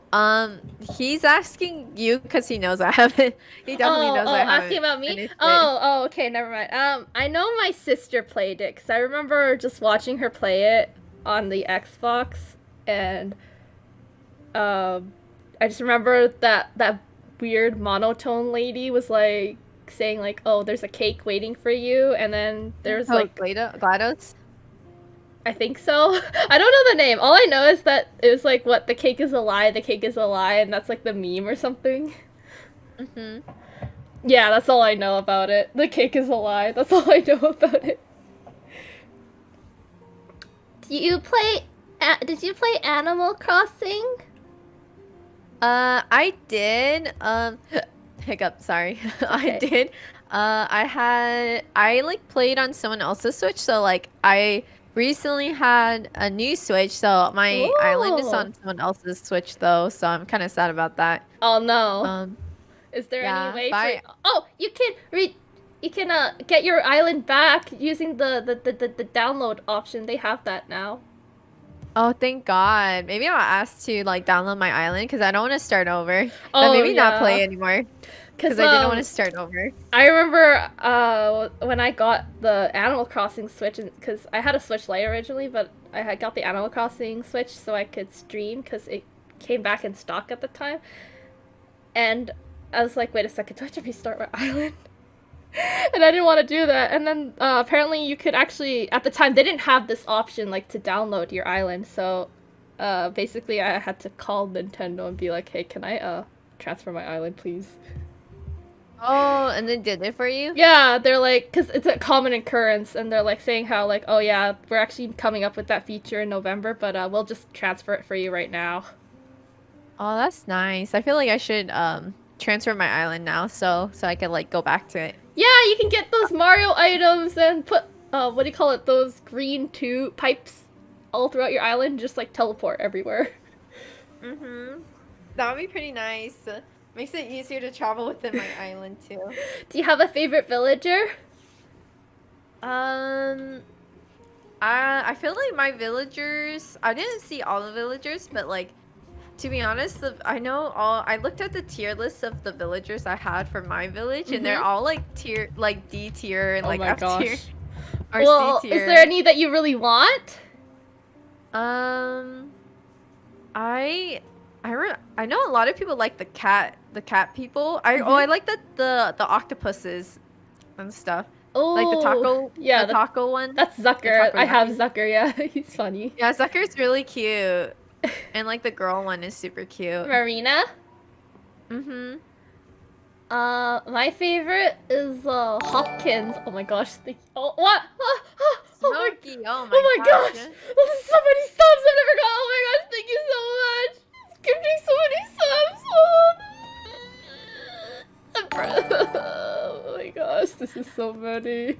he's asking you because he knows I haven't. He definitely knows I haven't. Asking about me? Oh, okay, never mind. I know my sister played it because I remember just watching her play it on the Xbox, and I just remember that weird monotone lady was like saying like, oh, there's a cake waiting for you, and then there's like GLaDOS. I think so. I don't know the name. All I know is that it was like, what, the cake is a lie, the cake is a lie, and that's like the meme or something. Mhm. Yeah, that's all I know about it. The cake is a lie. That's all I know about it. Did you play Animal Crossing? I did. Hiccup. Sorry. I Okay. did. I like played on someone else's Switch, so like I recently had a new Switch, so my island is Ooh. on someone else's Switch though, so I'm kind of sad about that. Oh no. Um, Is there any yeah, way for? bye. Oh, you can get your island back using the download option. They have that now. Oh, thank God. Maybe I'll ask to like download my island because I don't want to start over. Then Oh maybe not yeah. play anymore Cause because I didn't want to start over. I remember when I got the Animal Crossing Switch, because I had a Switch Lite originally, but I had got the Animal Crossing Switch so I could stream because it came back in stock at the time. And I was like, wait a second, do I have to restart my island? And I didn't want to do that. And then apparently you could actually, at the time, they didn't have this option like to download your island. So basically I had to call Nintendo and be like, hey, can I transfer my island, please? Oh, and they did it for you? Yeah, they're like, because it's a common occurrence, and they're like saying how like, oh yeah, we're actually coming up with that feature in November, but we'll just transfer it for you right now. Oh, that's nice. I feel like I should transfer my island now so I can like go back to it. Yeah, you can get those Mario items and put what do you call it? Those green tube pipes all throughout your island, just like teleport everywhere. Mm-hmm. That would be pretty nice. Makes it easier to travel within my island too. Do you have a favorite villager? Um, I feel like my villagers. I didn't see all the villagers, but like to be honest, I know all. I looked at the tier list of the villagers I had for my village, and they're all like like D tier and Oh like my F tier gosh. or Well, C is tier. there any that you really want? Um, I know a lot of people like the cat people. I like the octopuses and stuff. Oh, Like yeah, the taco one. that's The Zucker. I have takoyaki. Zucker. Yeah, he's funny. Yeah, Zucker's really cute. And like the girl one is super cute. Marina. Mm-hmm. My favorite is Hopkins. Oh my gosh. Oh, what? Oh my, Smokey. Oh oh my my gosh. gosh. This is so many subs I've never got. Oh my gosh, thank you so much. Give me so many subs. Oh my gosh, this is so many.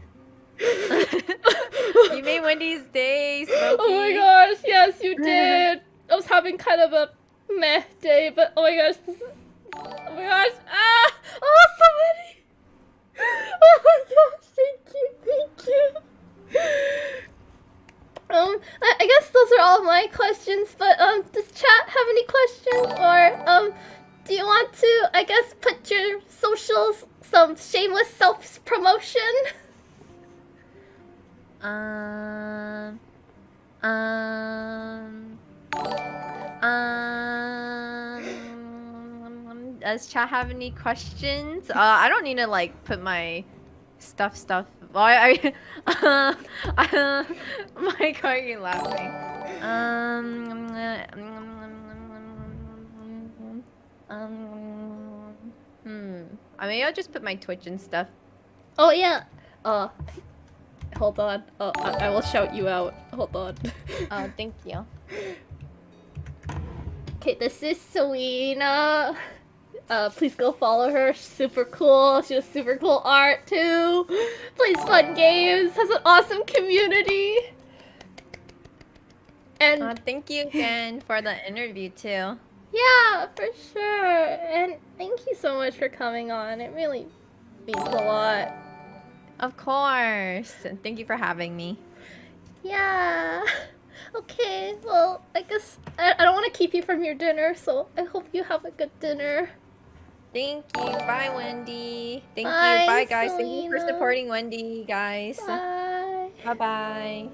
You made Wendy's day, Smokey. Oh my gosh, yes you did. I was having kind of a meh day, but oh my gosh, this is... Oh my gosh, ah! Oh, so many! Oh my gosh, thank you. I guess those are all my questions, but does chat have any questions? Or do you want to, I guess, put your socials, some shameless self-promotion? Um, does chat have any questions? I don't need to like put my stuff. Well, Mike, why are you laughing? Maybe I'll just put my Twitch and stuff. Oh yeah. Hold on. Oh, I will shout you out. Hold on. Oh, thank you. Okay, this is Ceweina. Please go follow her. She's super cool. She has super cool art too. Plays fun games. Has an awesome community. And Thank you again for the interview too. yeah, for sure. And thank you so much for coming on. It really means a lot. Of course. And thank you for having me. Yeah. Okay, well, I guess I don't want to keep you from your dinner, so I hope you have a good dinner. Thank you. Bye, Wendy. Thank Bye, you. Bye, guys. Thank you for Ceweina. supporting Wendy, guys. Bye. Bye-bye.